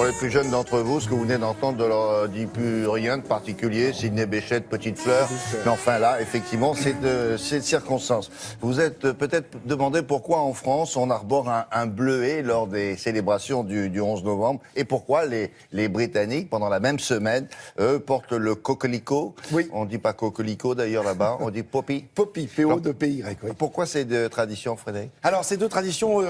pour les plus jeunes d'entre vous, ce que vous venez d'entendre ne leur dit plus rien de particulier. Sidney Bechet, Petite Fleur. Mais enfin là, effectivement, c'est de circonstances. Vous êtes peut-être demandé pourquoi en France on arbore un bleuet lors des célébrations du 11 novembre et pourquoi les Britanniques, pendant la même semaine, eux, portent le coquelicot. Oui. On ne dit pas coquelicot d'ailleurs là-bas, on dit poppy. Poppy, P-O-P-Y. Oui. Pourquoi ces deux traditions, Frédéric? Alors, ces deux traditions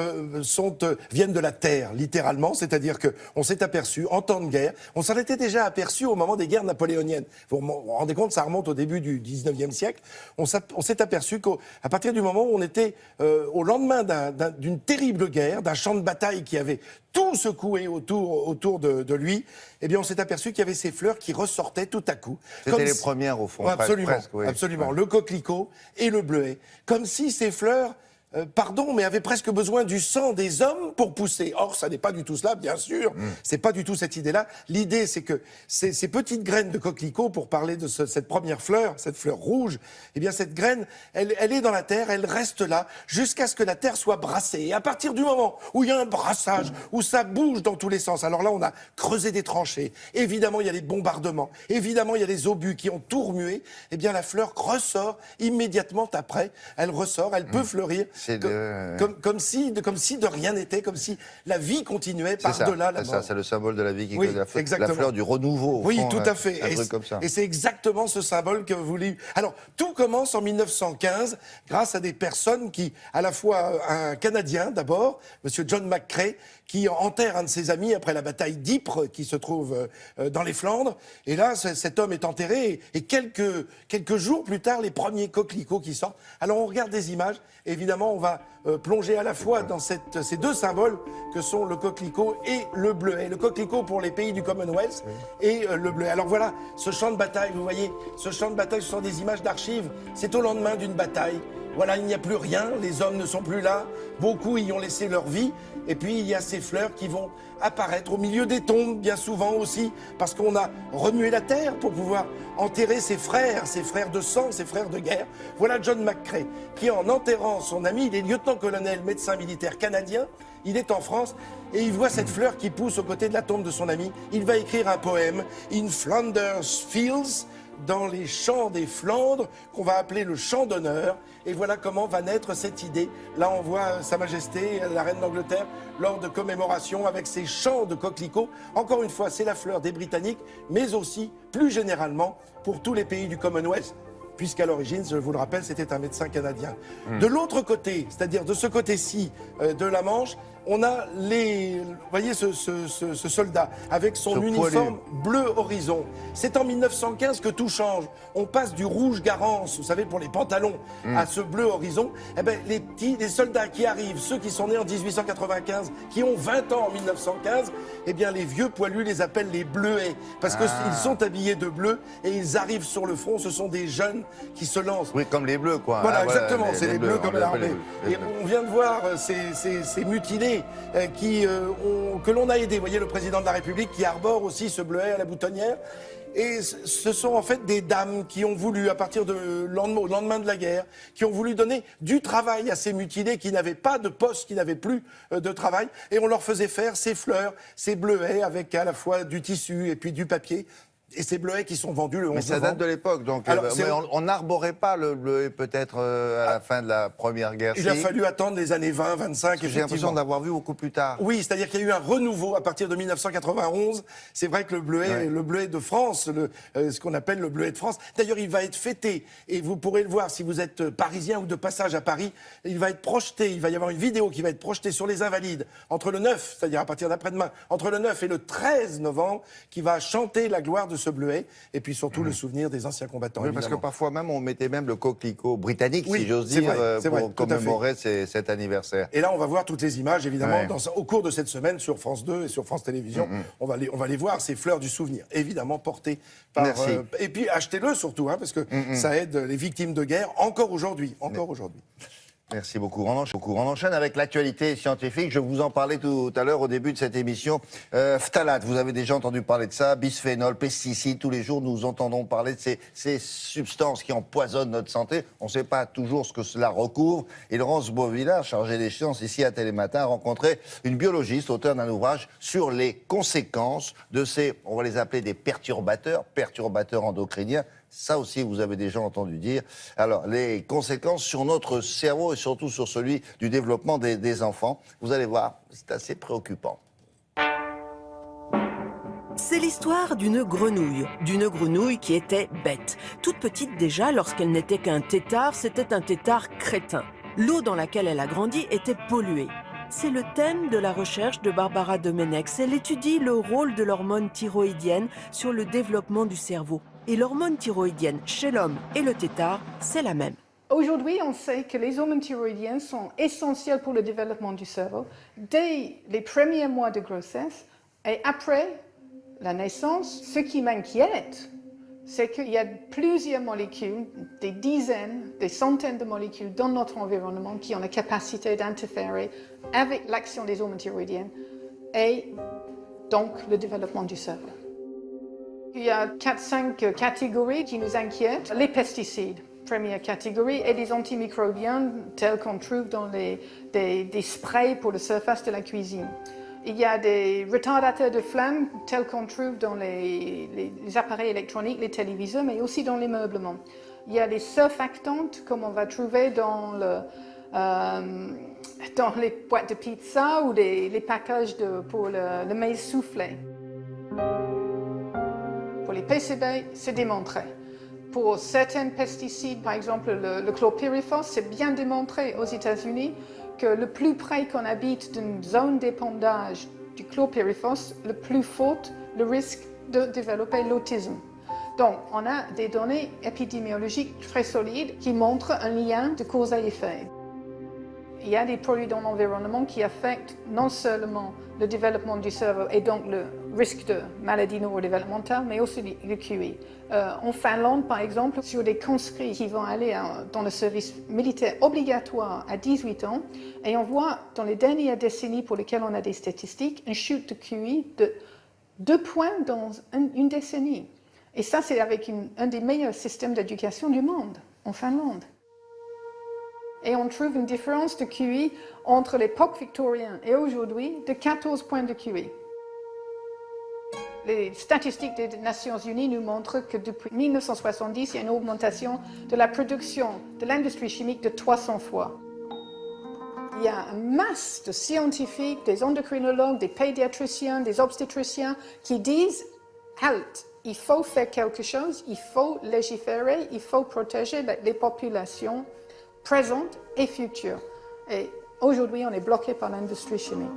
viennent de la terre, littéralement, c'est-à-dire qu'on s'est aperçu, en temps de guerre, on s'en était déjà aperçu au moment des guerres napoléoniennes. Vous vous rendez compte, ça remonte au début du 19e siècle. On s'est aperçu qu'à partir du moment où on était au lendemain d'une terrible guerre, d'un champ de bataille qui avait tout secoué autour de lui, eh bien, on s'est aperçu qu'il y avait ces fleurs qui ressortaient tout à coup. C'était les premières, au fond. Absolument, presque, oui. absolument. Le coquelicot et le bleuet. Comme si ces fleurs... mais avaient presque besoin du sang des hommes pour pousser. Or, ça n'est pas du tout cela, bien sûr. C'est pas du tout cette idée-là. L'idée, c'est que ces petites graines de coquelicot, pour parler de cette première fleur, cette fleur rouge, eh bien, cette graine, elle est dans la terre, elle reste là, jusqu'à ce que la terre soit brassée. Et à partir du moment où il y a un brassage, où ça bouge dans tous les sens, alors là, on a creusé des tranchées. Évidemment, il y a les bombardements. Évidemment, il y a les obus qui ont tout remué. Eh bien, la fleur ressort immédiatement après. Elle ressort, elle peut fleurir. Comme si de rien n'était, comme si la vie continuait par-delà la mort. C'est le symbole de la vie qui Oui, la exactement. fleur du renouveau. Oui, fond, tout à fait. Un truc comme ça. Et c'est exactement ce symbole que vous voulez. Alors, tout commence en 1915 grâce à des personnes qui, à la fois un Canadien d'abord, Monsieur John McCrae, qui enterre un de ses amis après la bataille d'Ypres, qui se trouve dans les Flandres. Et là, cet homme est enterré. Et quelques jours plus tard, les premiers coquelicots qui sortent. Alors, on regarde des images. Évidemment, on va plonger à la fois dans ces deux symboles que sont le coquelicot et le bleuet. Le coquelicot pour les pays du Commonwealth et le bleuet. Alors voilà, ce champ de bataille, vous voyez, ce champ de bataille, ce sont des images d'archives. C'est au lendemain d'une bataille. Voilà, il n'y a plus rien, les hommes ne sont plus là, beaucoup y ont laissé leur vie, et puis il y a ces fleurs qui vont apparaître au milieu des tombes, bien souvent aussi, parce qu'on a remué la terre pour pouvoir enterrer ses frères de sang, ses frères de guerre. Voilà John McCrae, qui en enterrant son ami, il est lieutenant-colonel, médecin militaire canadien, il est en France, et il voit cette fleur qui pousse aux côtés de la tombe de son ami. Il va écrire un poème, « In Flanders Fields », dans les champs des Flandres, qu'on va appeler le champ d'honneur. Et voilà comment va naître cette idée. Là, on voit Sa Majesté, la Reine d'Angleterre, lors de commémorations avec ces champs de coquelicots. Encore une fois, c'est la fleur des Britanniques, mais aussi, plus généralement, pour tous les pays du Commonwealth, puisqu'à l'origine, je vous le rappelle, c'était un médecin canadien. De l'autre côté, c'est-à-dire de ce côté-ci de la Manche, on a vous voyez ce soldat avec son uniforme bleu horizon. C'est en 1915 que tout change. On passe du rouge Garance, vous savez, pour les pantalons, à ce bleu horizon. Eh ben, les soldats qui arrivent, ceux qui sont nés en 1895, qui ont 20 ans en 1915, eh bien, les vieux poilus les appellent les bleuets, parce qu'ils sont habillés de bleu et ils arrivent sur le front. Ce sont des jeunes qui se lancent. Oui, comme les bleus, quoi. Voilà, Ah, exactement, c'est les bleus comme l'armée. Et bleus. on vient de voir ces mutilés que l'on a aidés. Vous voyez, le président de la République qui arbore aussi ce bleuet à la boutonnière. Et ce sont en fait des dames qui ont voulu, à partir au lendemain de la guerre, qui ont voulu donner du travail à ces mutilés qui n'avaient pas de poste, qui n'avaient plus de travail. Et on leur faisait faire ces fleurs, ces bleuets avec à la fois du tissu et puis du papier. Et ces bleuets qui sont vendus le 11 novembre. Mais ça date de l'époque, donc Alors, on n'arborait pas le bleuet peut-être à la fin de la Première Guerre. Il a fallu attendre les années 20, 25, J'ai l'impression d'avoir vu beaucoup plus tard. Oui, c'est-à-dire qu'il y a eu un renouveau à partir de 1991. C'est vrai que le bleuet de France, ce qu'on appelle le bleuet de France, d'ailleurs il va être fêté, et vous pourrez le voir si vous êtes parisien ou de passage à Paris, il va être projeté, il va y avoir une vidéo qui va être projetée sur les Invalides, entre le 9, c'est-à-dire à partir d'après-demain, entre le 9 et le 13 novembre, qui va chanter la gloire de ce bleuet, et puis surtout le souvenir des anciens combattants. Oui, parce que parfois même on mettait même le coquelicot britannique, si j'ose dire, pour commémorer cet anniversaire. Et là, on va voir toutes les images, évidemment, au cours de cette semaine sur France 2 et sur France Télévisions. On va les voir, ces fleurs du souvenir, évidemment portées par... et puis achetez-le surtout, parce que ça aide les victimes de guerre encore aujourd'hui. Merci beaucoup. On enchaîne avec l'actualité scientifique. Je vous en parlais tout à l'heure au début de cette émission. Phthalates, vous avez déjà entendu parler de ça. Bisphénol, pesticides, tous les jours nous entendons parler de ces substances qui empoisonnent notre santé. On ne sait pas toujours ce que cela recouvre. Et Laurence Beauvillard, chargée des sciences ici à Télématin, a rencontré une biologiste, auteure d'un ouvrage sur les conséquences de ces, on va les appeler des perturbateurs endocriniens. Ça aussi, vous avez déjà entendu dire. Alors, les conséquences sur notre cerveau et surtout sur celui du développement des enfants, vous allez voir, c'est assez préoccupant. C'est l'histoire d'une grenouille qui était bête. Toute petite déjà, lorsqu'elle n'était qu'un tétard, c'était un tétard crétin. L'eau dans laquelle elle a grandi était polluée. C'est le thème de la recherche de Barbara Domenech. Elle étudie le rôle de l'hormone thyroïdienne sur le développement du cerveau. Et l'hormone thyroïdienne chez l'homme et le tétard, c'est la même. Aujourd'hui, on sait que les hormones thyroïdiennes sont essentielles pour le développement du cerveau dès les premiers mois de grossesse et après la naissance. Ce qui m'inquiète, c'est qu'il y a plusieurs molécules, des dizaines, des centaines de molécules dans notre environnement qui ont la capacité d'interférer avec l'action des hormones thyroïdiennes et donc le développement du cerveau. Il y a 4-5 catégories qui nous inquiètent. Les pesticides, première catégorie, et les antimicrobiens tels qu'on trouve dans des sprays pour la surface de la cuisine. Il y a des retardateurs de flamme tels qu'on trouve dans les appareils électroniques, les téléviseurs, mais aussi dans les meublements. Il y a les surfactantes, comme on va trouver dans les boîtes de pizza ou les packages pour le maïs soufflé. Pour les PCB, c'est démontré. Pour certains pesticides, par exemple le chlorpyrifos, c'est bien démontré aux États-Unis que le plus près qu'on habite d'une zone d'épandage du chlorpyrifos, le plus fort le risque de développer l'autisme. Donc, on a des données épidémiologiques très solides qui montrent un lien de cause à effet. Il y a des produits dans l'environnement qui affectent non seulement le développement du cerveau et donc le risque de maladies neurodéveloppementales, mais aussi le QI. En Finlande, par exemple, sur des conscrits qui vont aller dans le service militaire obligatoire à 18 ans, et on voit dans les dernières décennies pour lesquelles on a des statistiques, une chute de QI de 2 points dans une décennie. Et ça, c'est avec un des meilleurs systèmes d'éducation du monde, en Finlande. Et on trouve une différence de QI entre l'époque victorienne et aujourd'hui de 14 points de QI. Les statistiques des Nations Unies nous montrent que depuis 1970, il y a une augmentation de la production de l'industrie chimique de 300 fois. Il y a une masse de scientifiques, des endocrinologues, des pédiatriciens, des obstétriciens qui disent « Halt, il faut faire quelque chose, il faut légiférer, il faut protéger les populations présentes et futures. » Et aujourd'hui, on est bloqué par l'industrie chimique.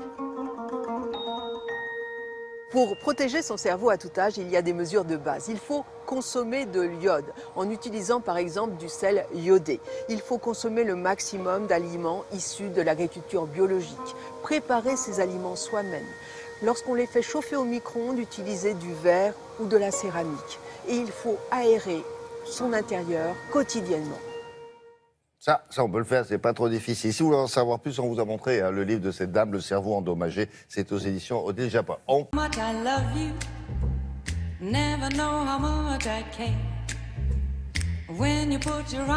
Pour protéger son cerveau à tout âge, il y a des mesures de base. Il faut consommer de l'iode en utilisant par exemple du sel iodé. Il faut consommer le maximum d'aliments issus de l'agriculture biologique. Préparer ces aliments soi-même. Lorsqu'on les fait chauffer au micro-ondes, utiliser du verre ou de la céramique. Et il faut aérer son intérieur quotidiennement. Ça, on peut le faire, c'est pas trop difficile. Si vous voulez en savoir plus, on vous a montré le livre de cette dame, Le cerveau endommagé. C'est aux éditions Odile Japon. Mais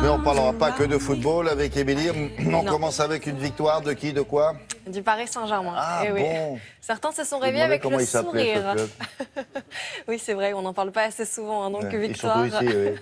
on ne parlera pas que de football avec Émilie. On commence avec une victoire de qui, de quoi? Du Paris Saint-Germain. Ah oui. bon. Certains se sont réveillés avec le sourire. Oui, c'est vrai, on n'en parle pas assez souvent. Donc, victoire ici, oui.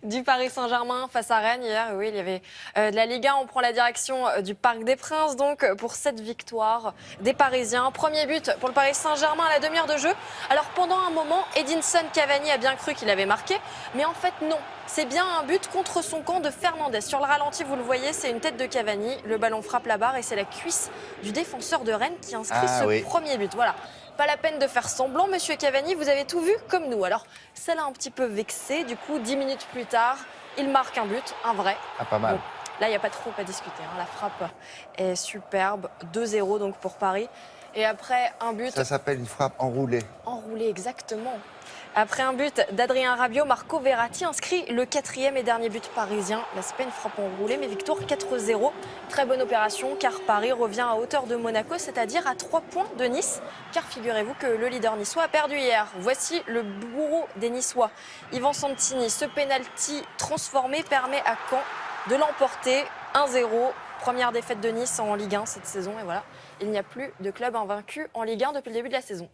du Paris Saint-Germain face à Rennes hier. Oui, il y avait de la Ligue 1. On prend la direction du Parc des Princes. Donc, pour cette victoire des Parisiens. Premier but pour le Paris Saint-Germain à la demi-heure de jeu. Alors, pendant un moment, Edinson Cavani a bien cru qu'il avait marqué. Mais en fait, non. C'est bien un but contre son camp de Fernandez. Sur le ralenti, vous le voyez, c'est une tête de Cavani. Le ballon frappe la barre et c'est la cuisse du défenseur de Rennes qui inscrit ce premier but. Voilà. Pas la peine de faire semblant, monsieur Cavani, vous avez tout vu comme nous. Alors, ça l'a un petit peu vexé. Du coup, 10 minutes plus tard, il marque un but, un vrai. Ah, pas mal. Bon, là, il n'y a pas trop à discuter. La frappe est superbe. 2-0 donc pour Paris. Et après un but... Ça s'appelle une frappe enroulée. Enroulée, exactement. Après un but d'Adrien Rabiot, Marco Verratti inscrit le 4e et dernier but parisien. Là, c'est pas une frappe enroulée, mais victoire 4-0. Très bonne opération, car Paris revient à hauteur de Monaco, c'est-à-dire à 3 points de Nice. Car figurez-vous que le leader niçois a perdu hier. Voici le bourreau des Niçois, Ivan Santini. Ce pénalty transformé permet à Caen de l'emporter 1-0. Première défaite de Nice en Ligue 1 cette saison. Et voilà, il n'y a plus de club invaincu en Ligue 1 depuis le début de la saison.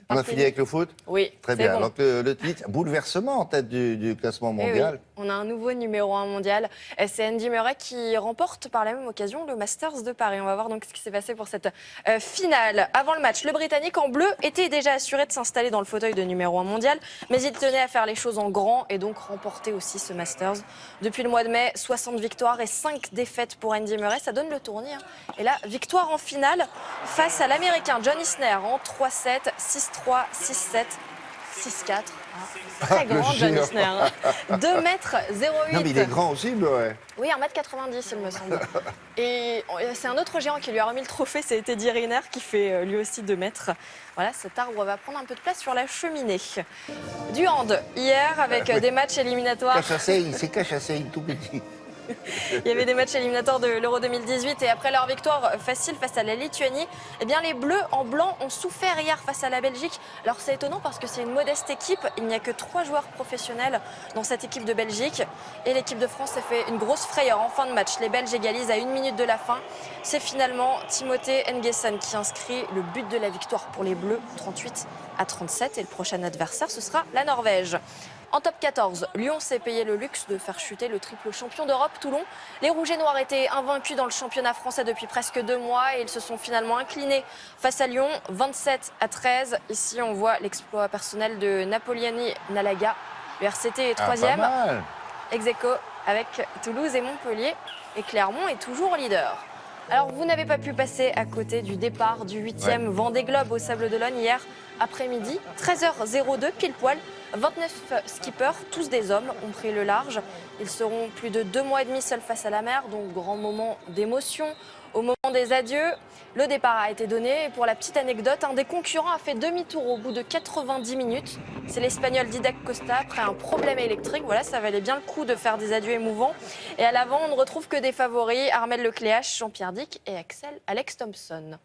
On a fini avec le foot? Oui. Très bien. Bon. Donc le titre, bouleversement en tête du classement mondial. Oui, on a un nouveau numéro 1 mondial. C'est Andy Murray qui remporte par la même occasion le Masters de Paris. On va voir donc ce qui s'est passé pour cette finale. Avant le match, le Britannique en bleu était déjà assuré de s'installer dans le fauteuil de numéro 1 mondial, mais il tenait à faire les choses en grand et donc remporter aussi ce Masters. Depuis le mois de mai, 60 victoires et 5 défaites pour Andy Murray. Ça donne le tournis. Et là, victoire en finale face à l'Américain John Isner en 3-7, 6-3, 6-7, 6-4. Très grand, John Isner. 2,08 m. Non, mais il est grand aussi, Murray. Oui, 1,90 m, il me semble. Et c'est un autre géant qui lui a remis le trophée, c'est Teddy Riner, qui fait lui aussi 2 mètres. Voilà, cet arbre va prendre un peu de place sur la cheminée. Du hand, hier, avec des matchs éliminatoires. C'est Cachassé, tout petit. Il y avait des matchs éliminatoires de l'Euro 2018 et après leur victoire facile face à la Lituanie, eh bien les Bleus en blanc ont souffert hier face à la Belgique. Alors c'est étonnant parce que c'est une modeste équipe, il n'y a que 3 joueurs professionnels dans cette équipe de Belgique et l'équipe de France s'est fait une grosse frayeur en fin de match. Les Belges égalisent à 1 minute de la fin. C'est finalement Timothée Nguesson qui inscrit le but de la victoire pour les Bleus, 38-37, et le prochain adversaire ce sera la Norvège. En top 14, Lyon s'est payé le luxe de faire chuter le triple champion d'Europe, Toulon. Les Rouges et Noirs étaient invaincus dans le championnat français depuis presque 2 mois et ils se sont finalement inclinés face à Lyon, 27-13. Ici, on voit l'exploit personnel de Napoliani Nalaga. Le RCT est 3e, ex-aequo avec Toulouse et Montpellier. Et Clermont est toujours leader. Alors, vous n'avez pas pu passer à côté du départ du 8e Vendée Globe au Sables-d'Olonne hier après-midi, 13h02 pile poil. 29 skippers, tous des hommes, ont pris le large. Ils seront plus de 2 mois et demi seuls face à la mer, donc grand moment d'émotion. Au moment des adieux, le départ a été donné. Et pour la petite anecdote, un des concurrents a fait demi-tour au bout de 90 minutes. C'est l'Espagnol Didac Costa, après un problème électrique. Voilà, ça valait bien le coup de faire des adieux émouvants. Et à l'avant, on ne retrouve que des favoris, Armel Lecléache, Jean-Pierre Dick et Alex Thompson.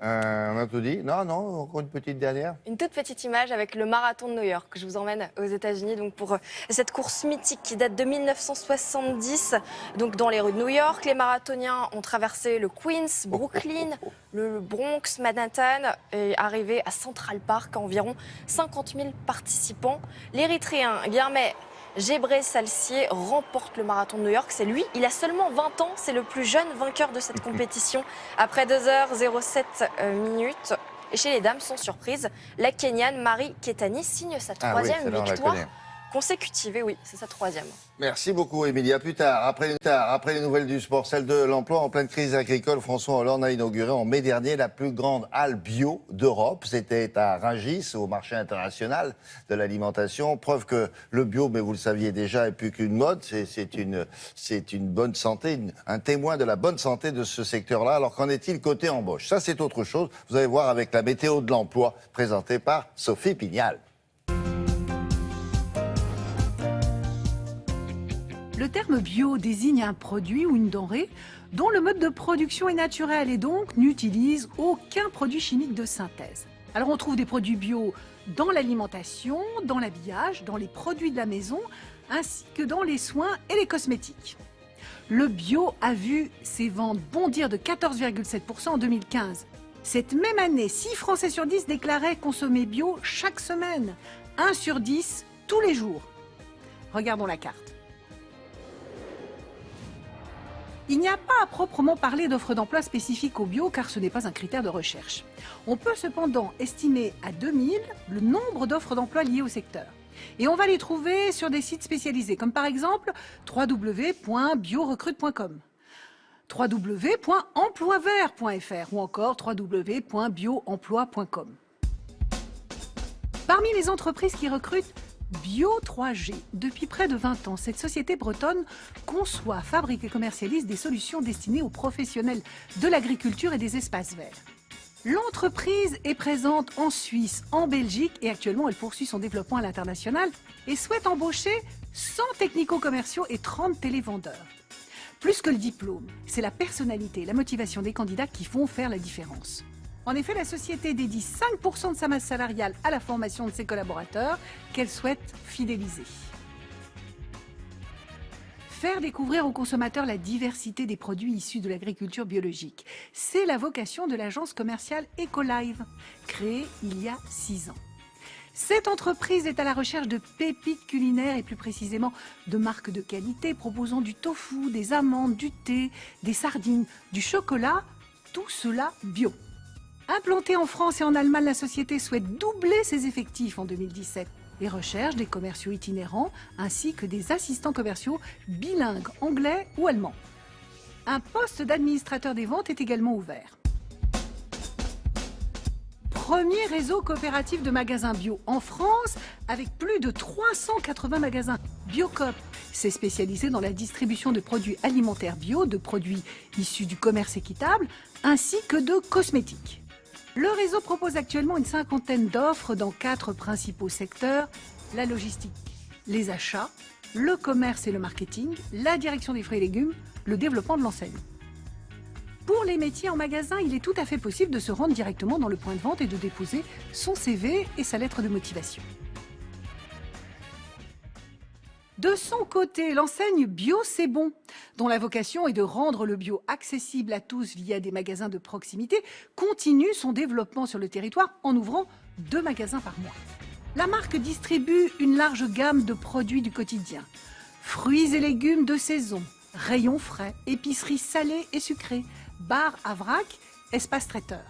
On a tout dit? Non, encore une petite dernière. Une toute petite image avec le marathon de New York que je vous emmène aux États-Unis donc pour cette course mythique qui date de 1970. Donc dans les rues de New York, les marathoniens ont traversé le Queens, Brooklyn, le Bronx, Manhattan et arrivé à Central Park à environ 50 000 participants. L'Érythréen Guilhermet Gébré Salcier remporte le marathon de New York. C'est lui, il a seulement 20 ans, c'est le plus jeune vainqueur de cette compétition. Après 2h07 minutes. Et chez les dames, sans surprise, la Kenyane Marie Ketani signe sa 3e victoire consécutive. Et oui, c'est sa 3e. Merci beaucoup, Émilie. À plus tard. Après les nouvelles du sport, celle de l'emploi en pleine crise agricole, François Hollande a inauguré en mai dernier la plus grande halle bio d'Europe. C'était à Rungis, au marché international de l'alimentation. Preuve que le bio, mais vous le saviez déjà, est plus qu'une mode. C'est une bonne santé, un témoin de la bonne santé de ce secteur-là. Alors qu'en est-il côté embauche? Ça, c'est autre chose. Vous allez voir avec la météo de l'emploi présentée par Sophie Pignal. Le terme bio désigne un produit ou une denrée dont le mode de production est naturel et donc n'utilise aucun produit chimique de synthèse. Alors on trouve des produits bio dans l'alimentation, dans l'habillage, dans les produits de la maison, ainsi que dans les soins et les cosmétiques. Le bio a vu ses ventes bondir de 14,7% en 2015. Cette même année, 6 Français sur 10 déclaraient consommer bio chaque semaine, 1 sur 10 tous les jours. Regardons la carte. Il n'y a pas à proprement parler d'offres d'emploi spécifiques au bio car ce n'est pas un critère de recherche. On peut cependant estimer à 2000 le nombre d'offres d'emploi liées au secteur. Et on va les trouver sur des sites spécialisés comme par exemple www.biorecrute.com, www.emploivert.fr ou encore www.bioemploi.com. Parmi les entreprises qui recrutent, Bio3G. Depuis près de 20 ans, cette société bretonne conçoit, fabrique et commercialise des solutions destinées aux professionnels de l'agriculture et des espaces verts. L'entreprise est présente en Suisse, en Belgique et actuellement elle poursuit son développement à l'international et souhaite embaucher 100 technico-commerciaux et 30 télévendeurs. Plus que le diplôme, c'est la personnalité et la motivation des candidats qui vont faire la différence. En effet, la société dédie 5% de sa masse salariale à la formation de ses collaborateurs qu'elle souhaite fidéliser. Faire découvrir aux consommateurs la diversité des produits issus de l'agriculture biologique. C'est la vocation de l'agence commerciale Ecolive, créée il y a 6 ans. Cette entreprise est à la recherche de pépites culinaires et plus précisément de marques de qualité proposant du tofu, des amandes, du thé, des sardines, du chocolat, tout cela bio. Implantée en France et en Allemagne, la société souhaite doubler ses effectifs en 2017. Et recherche des commerciaux itinérants ainsi que des assistants commerciaux bilingues anglais ou allemand. Un poste d'administrateur des ventes est également ouvert. Premier réseau coopératif de magasins bio en France avec plus de 380 magasins. Biocoop s'est spécialisé dans la distribution de produits alimentaires bio, de produits issus du commerce équitable ainsi que de cosmétiques. Le réseau propose actuellement une 50aine d'offres dans 4 principaux secteurs, la logistique, les achats, le commerce et le marketing, la direction des fruits et légumes, le développement de l'enseigne. Pour les métiers en magasin, il est tout à fait possible de se rendre directement dans le point de vente et de déposer son CV et sa lettre de motivation. De son côté, l'enseigne Bio C'est Bon, dont la vocation est de rendre le bio accessible à tous via des magasins de proximité, continue son développement sur le territoire en ouvrant 2 magasins par mois. La marque distribue une large gamme de produits du quotidien. Fruits et légumes de saison, rayons frais, épiceries salées et sucrées, bar à vrac, espace traiteur.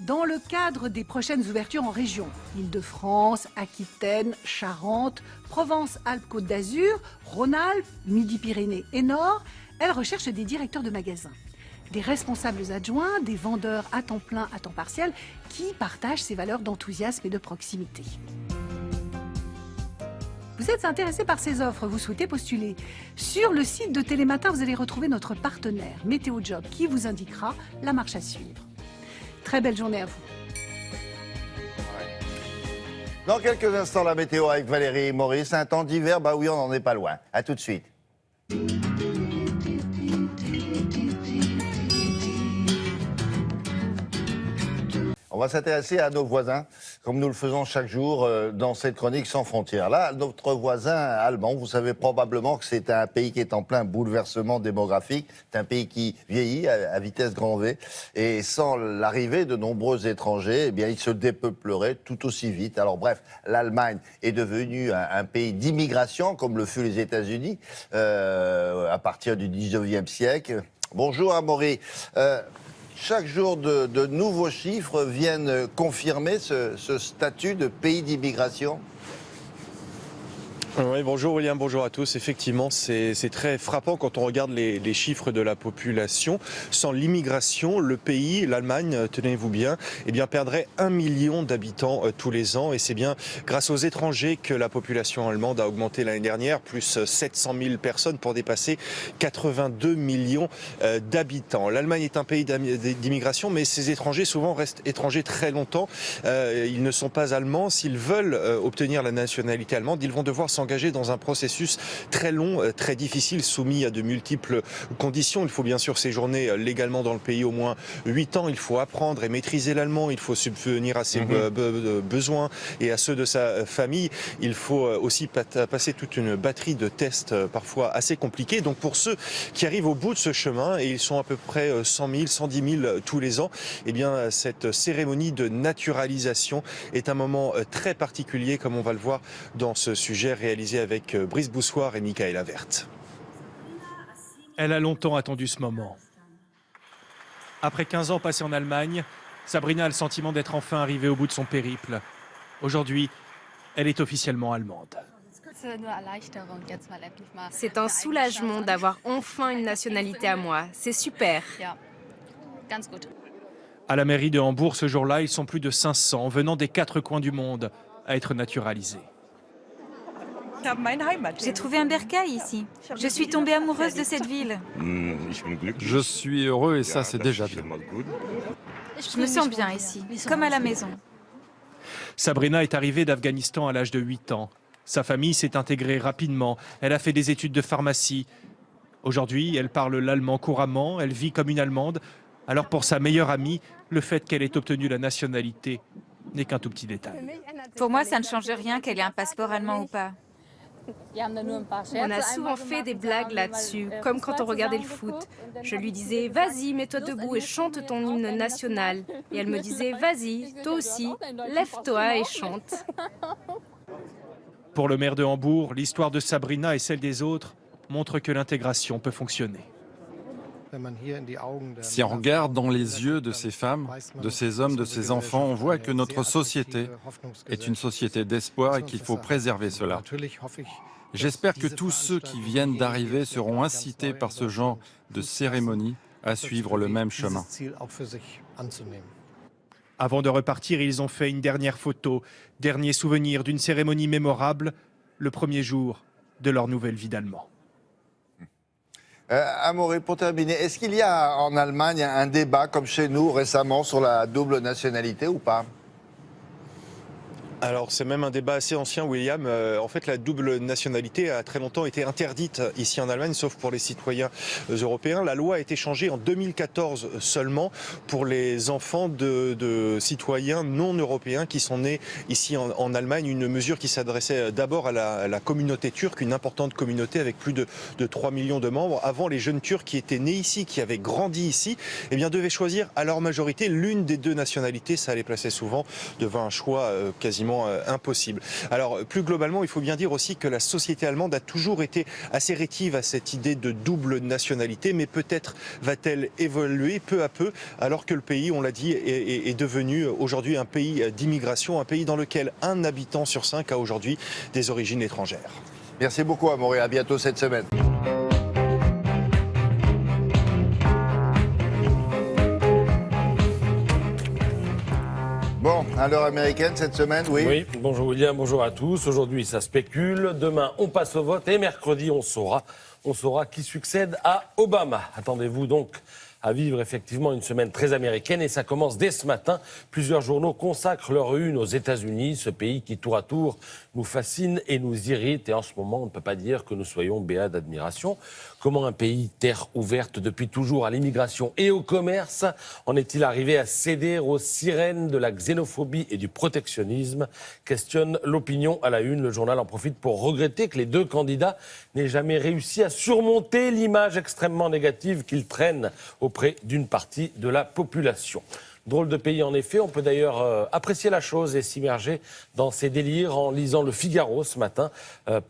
Dans le cadre des prochaines ouvertures en région, Île-de-France, Aquitaine, Charente, Provence-Alpes-Côte d'Azur, Rhône-Alpes, Midi-Pyrénées et Nord, elle recherche des directeurs de magasins, des responsables adjoints, des vendeurs à temps plein, à temps partiel, qui partagent ces valeurs d'enthousiasme et de proximité. Vous êtes intéressé par ces offres, vous souhaitez postuler. Sur le site de Télématin, vous allez retrouver notre partenaire, Météo Job, qui vous indiquera la marche à suivre. Très belle journée à vous. Dans quelques instants, la météo avec Valérie et Maurice. Un temps d'hiver, bah oui, on n'en est pas loin. À tout de suite. On va s'intéresser à nos voisins, comme nous le faisons chaque jour dans cette chronique sans frontières. Là, notre voisin allemand, vous savez probablement que c'est un pays qui est en plein bouleversement démographique. C'est un pays qui vieillit à vitesse grand V. Et sans l'arrivée de nombreux étrangers, eh bien, il se dépeuplerait tout aussi vite. Alors bref, l'Allemagne est devenue un pays d'immigration, comme le fut les États-Unis, à partir du 19e siècle. Bonjour Amaury. Chaque jour, de nouveaux chiffres viennent confirmer ce statut de pays d'immigration. Oui, bonjour William, bonjour à tous. Effectivement, c'est très frappant quand on regarde les chiffres de la population. Sans l'immigration, le pays, l'Allemagne, tenez-vous bien, eh bien, perdrait 1 million d'habitants tous les ans. Et c'est bien grâce aux étrangers que la population allemande a augmenté l'année dernière, plus 700 000 personnes pour dépasser 82 millions d'habitants. L'Allemagne est un pays d'immigration, mais ces étrangers souvent restent étrangers très longtemps. Ils ne sont pas allemands. S'ils veulent obtenir la nationalité allemande, ils vont devoir s'engager dans un processus très long, très difficile, soumis à de multiples conditions. Il faut bien sûr séjourner légalement dans le pays au moins 8 ans. Il faut apprendre et maîtriser l'allemand. Il faut subvenir à ses besoins et à ceux de sa famille. Il faut aussi passer toute une batterie de tests parfois assez compliqués. Donc pour ceux qui arrivent au bout de ce chemin, et ils sont à peu près 100 000, 110 000 tous les ans, eh bien cette cérémonie de naturalisation est un moment très particulier, comme on va le voir dans ce sujet réalisé avec Brice Boussoir et Michaela Vert. Elle a longtemps attendu ce moment. Après 15 ans passés en Allemagne, Sabrina a le sentiment d'être enfin arrivée au bout de son périple. Aujourd'hui, elle est officiellement allemande. C'est un soulagement d'avoir enfin une nationalité à moi. C'est super. À la mairie de Hambourg, ce jour-là, ils sont plus de 500 venant des 4 coins du monde à être naturalisés. J'ai trouvé un bercail ici. Je suis tombée amoureuse de cette ville. Je suis heureux et ça, c'est déjà bien. Je me sens bien ici, comme à la maison. Sabrina est arrivée d'Afghanistan à l'âge de 8 ans. Sa famille s'est intégrée rapidement. Elle a fait des études de pharmacie. Aujourd'hui, elle parle l'allemand couramment, elle vit comme une Allemande. Alors pour sa meilleure amie, le fait qu'elle ait obtenu la nationalité n'est qu'un tout petit détail. Pour moi, ça ne change rien qu'elle ait un passeport allemand ou pas. On a souvent fait des blagues là-dessus, comme quand on regardait le foot. Je lui disais « Vas-y, mets-toi debout et chante ton hymne national ». Et elle me disait « Vas-y, toi aussi, lève-toi et chante ». Pour le maire de Hambourg, l'histoire de Sabrina et celle des autres montre que l'intégration peut fonctionner. Si on regarde dans les yeux de ces femmes, de ces hommes, de ces enfants, on voit que notre société est une société d'espoir et qu'il faut préserver cela. J'espère que tous ceux qui viennent d'arriver seront incités par ce genre de cérémonie à suivre le même chemin. Avant de repartir, ils ont fait une dernière photo, dernier souvenir d'une cérémonie mémorable, le premier jour de leur nouvelle vie d'Allemand. Amaury, pour terminer, est-ce qu'il y a en Allemagne un débat comme chez nous récemment sur la double nationalité ou pas ? Alors c'est même un débat assez ancien, William. En fait, la double nationalité a très longtemps été interdite ici en Allemagne, sauf pour les citoyens européens. La loi a été changée en 2014 seulement pour les enfants de citoyens non européens qui sont nés ici en Allemagne. Une mesure qui s'adressait d'abord à la communauté turque, une importante communauté avec plus de 3 millions de membres. Avant, les jeunes Turcs qui étaient nés ici, qui avaient grandi ici, eh bien, devaient choisir à leur majorité l'une des deux nationalités. Ça les plaçait souvent devant un choix quasiment impossible. Alors plus globalement, il faut bien dire aussi que la société allemande a toujours été assez rétive à cette idée de double nationalité, mais peut-être va-t-elle évoluer peu à peu, alors que le pays, on l'a dit, est devenu aujourd'hui un pays d'immigration, un pays dans lequel un habitant sur 5 a aujourd'hui des origines étrangères. Merci beaucoup Amaury, à bientôt cette semaine. Bon, à l'heure américaine cette semaine, oui. Oui, bonjour William, bonjour à tous. Aujourd'hui, ça spécule. Demain, on passe au vote. Et mercredi, on saura qui succède à Obama. Attendez-vous donc à vivre effectivement une semaine très américaine. Et ça commence dès ce matin. Plusieurs journaux consacrent leur une aux États-Unis, ce pays qui, tour à tour, nous fascine et nous irrite. Et en ce moment, on ne peut pas dire que nous soyons béats d'admiration. Comment un pays, terre ouverte depuis toujours à l'immigration et au commerce, en est-il arrivé à céder aux sirènes de la xénophobie et du protectionnisme ? Questionne l'opinion à la une. Le journal en profite pour regretter que les deux candidats n'aient jamais réussi à surmonter l'image extrêmement négative qu'ils traînent auprès d'une partie de la population. Drôle de pays en effet, on peut d'ailleurs apprécier la chose et s'immerger dans ses délires en lisant Le Figaro ce matin.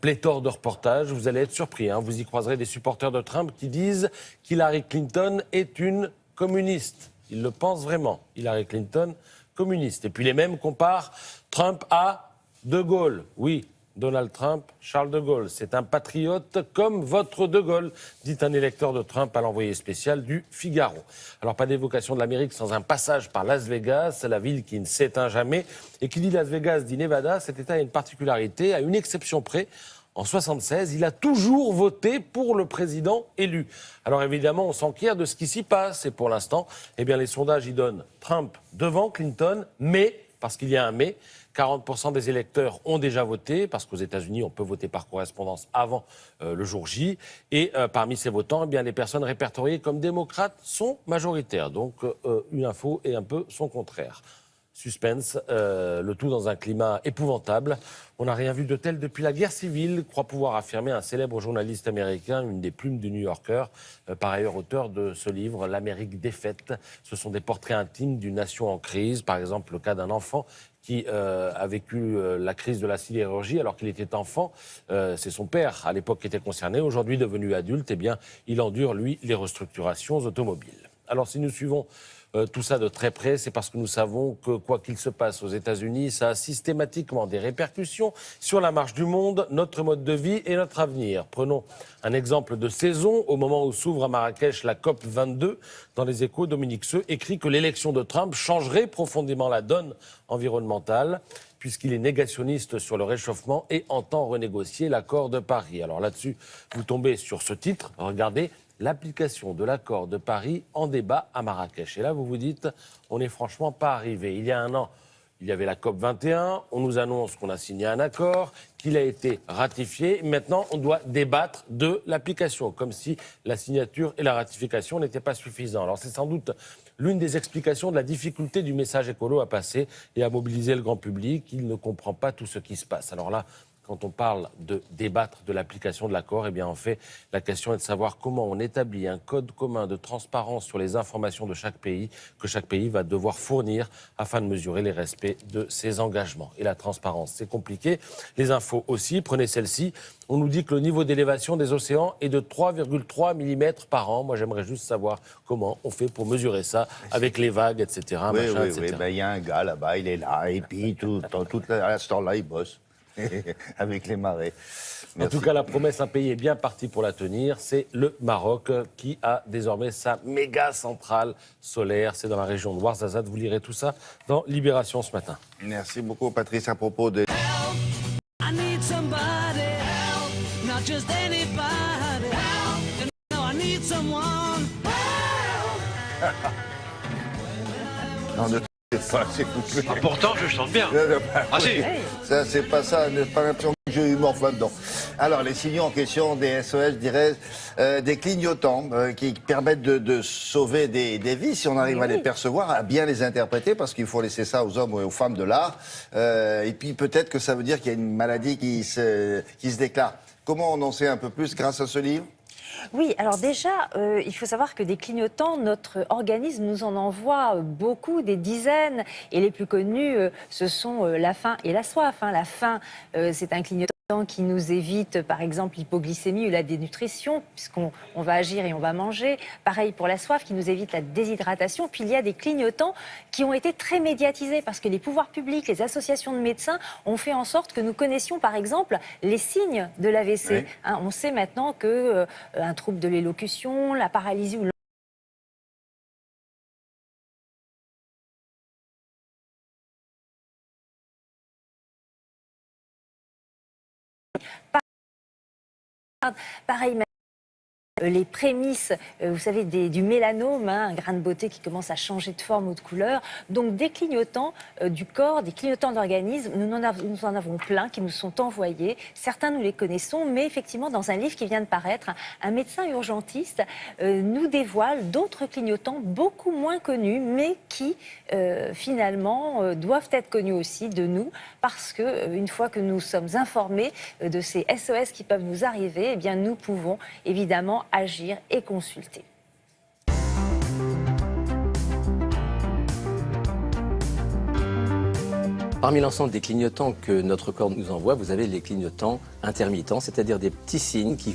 Pléthore de reportages, vous allez être surpris, vous y croiserez des supporters de Trump qui disent qu'Hillary Clinton est une communiste. Ils le pensent vraiment, Hillary Clinton, communiste. Et puis les mêmes comparent Trump à De Gaulle, oui. Donald Trump, Charles de Gaulle. C'est un patriote comme votre de Gaulle, dit un électeur de Trump à l'envoyé spécial du Figaro. Alors, pas d'évocation de l'Amérique sans un passage par Las Vegas, la ville qui ne s'éteint jamais. Et qui dit Las Vegas dit Nevada. Cet État a une particularité, à une exception près. En 1976, il a toujours voté pour le président élu. Alors évidemment, on s'enquiert de ce qui s'y passe. Et pour l'instant, les sondages y donnent Trump devant Clinton, mais, parce qu'il y a un mais, 40% des électeurs ont déjà voté, parce qu'aux États-Unis, on peut voter par correspondance avant le jour J. Et parmi ces votants, les personnes répertoriées comme démocrates sont majoritaires. Donc, une info et un peu son contraire. Suspense, le tout dans un climat épouvantable. On n'a rien vu de tel depuis la guerre civile, croit pouvoir affirmer un célèbre journaliste américain, une des plumes du New Yorker, par ailleurs auteur de ce livre, L'Amérique défaite. Ce sont des portraits intimes d'une nation en crise, par exemple le cas d'un enfant qui a vécu la crise de la sidérurgie alors qu'il était enfant. C'est son père, à l'époque, qui était concerné. Aujourd'hui, devenu adulte, il endure, lui, les restructurations automobiles. Alors, si nous suivons tout ça de très près, c'est parce que nous savons que, quoi qu'il se passe aux États-Unis, ça a systématiquement des répercussions sur la marche du monde, notre mode de vie et notre avenir. Prenons un exemple de saison. Au moment où s'ouvre à Marrakech la COP 22, dans les Échos, Dominique Seux écrit que l'élection de Trump changerait profondément la donne environnementale, puisqu'il est négationniste sur le réchauffement et entend renégocier l'accord de Paris. Alors là-dessus, vous tombez sur ce titre, regardez, l'application de l'accord de Paris en débat à Marrakech. Et là, vous vous dites, on n'est franchement pas arrivé. Il y a un an, il y avait la COP 21, on nous annonce qu'on a signé un accord, qu'il a été ratifié. Maintenant, on doit débattre de l'application, comme si la signature et la ratification n'étaient pas suffisants. Alors c'est sans doute l'une des explications de la difficulté du message écolo à passer et à mobiliser le grand public. Il ne comprend pas tout ce qui se passe. Alors là, quand on parle de débattre de l'application de l'accord, eh bien en fait, la question est de savoir comment on établit un code commun de transparence sur les informations de chaque pays, que chaque pays va devoir fournir afin de mesurer les respects de ses engagements. Et la transparence, c'est compliqué. Les infos aussi, prenez celle-ci. On nous dit que le niveau d'élévation des océans est de 3,3 mm par an. Moi, j'aimerais juste savoir comment on fait pour mesurer ça avec les vagues, etc. Oui, machin, oui, etc. oui. Ben, y a un gars là-bas, il est là, et puis à l'instant là, il bosse avec les marées. En tout cas, la promesse, un pays est bien parti pour la tenir. C'est le Maroc qui a désormais sa méga centrale solaire. C'est dans la région de Ouarzazate. Vous lirez tout ça dans Libération ce matin. Merci beaucoup, Patrice, à propos de... Non, ne t'inquiète pas, c'est coupé. Ah, pourtant, je chante bien. Ah si. Ça, c'est pas ça, n'est pas l'impression que j'ai eu morph là-dedans. Alors, les signaux en question des SOS, je dirais, des clignotants qui permettent de sauver des vies, si on arrive à les percevoir, à bien les interpréter, parce qu'il faut laisser ça aux hommes et aux femmes de l'art. Et puis, peut-être que ça veut dire qu'il y a une maladie qui se déclare. Comment on en sait un peu plus grâce à ce livre ? Oui, alors déjà, il faut savoir que des clignotants, notre organisme nous en envoie beaucoup, des dizaines. Et les plus connus, ce sont la faim et la soif. La faim, c'est un clignotant qui nous évite, par exemple, l'hypoglycémie ou la dénutrition, puisqu'on va agir et on va manger. Pareil pour la soif, qui nous évite la déshydratation. Puis il y a des clignotants qui ont été très médiatisés, parce que les pouvoirs publics, les associations de médecins ont fait en sorte que nous connaissions, par exemple, les signes de l'AVC. Oui. On sait maintenant que un trouble de l'élocution, la paralysie ou pareil, les prémices, vous savez, du mélanome, un grain de beauté qui commence à changer de forme ou de couleur. Donc des clignotants du corps, des clignotants d'organisme, nous en avons plein qui nous sont envoyés. Certains, nous les connaissons, mais effectivement, dans un livre qui vient de paraître, un médecin urgentiste nous dévoile d'autres clignotants beaucoup moins connus, mais qui, finalement, doivent être connus aussi de nous, parce que une fois que nous sommes informés de ces SOS qui peuvent nous arriver, eh bien, nous pouvons évidemment agir et consulter. Parmi l'ensemble des clignotants que notre corps nous envoie, vous avez les clignotants intermittents, c'est-à-dire des petits signes qui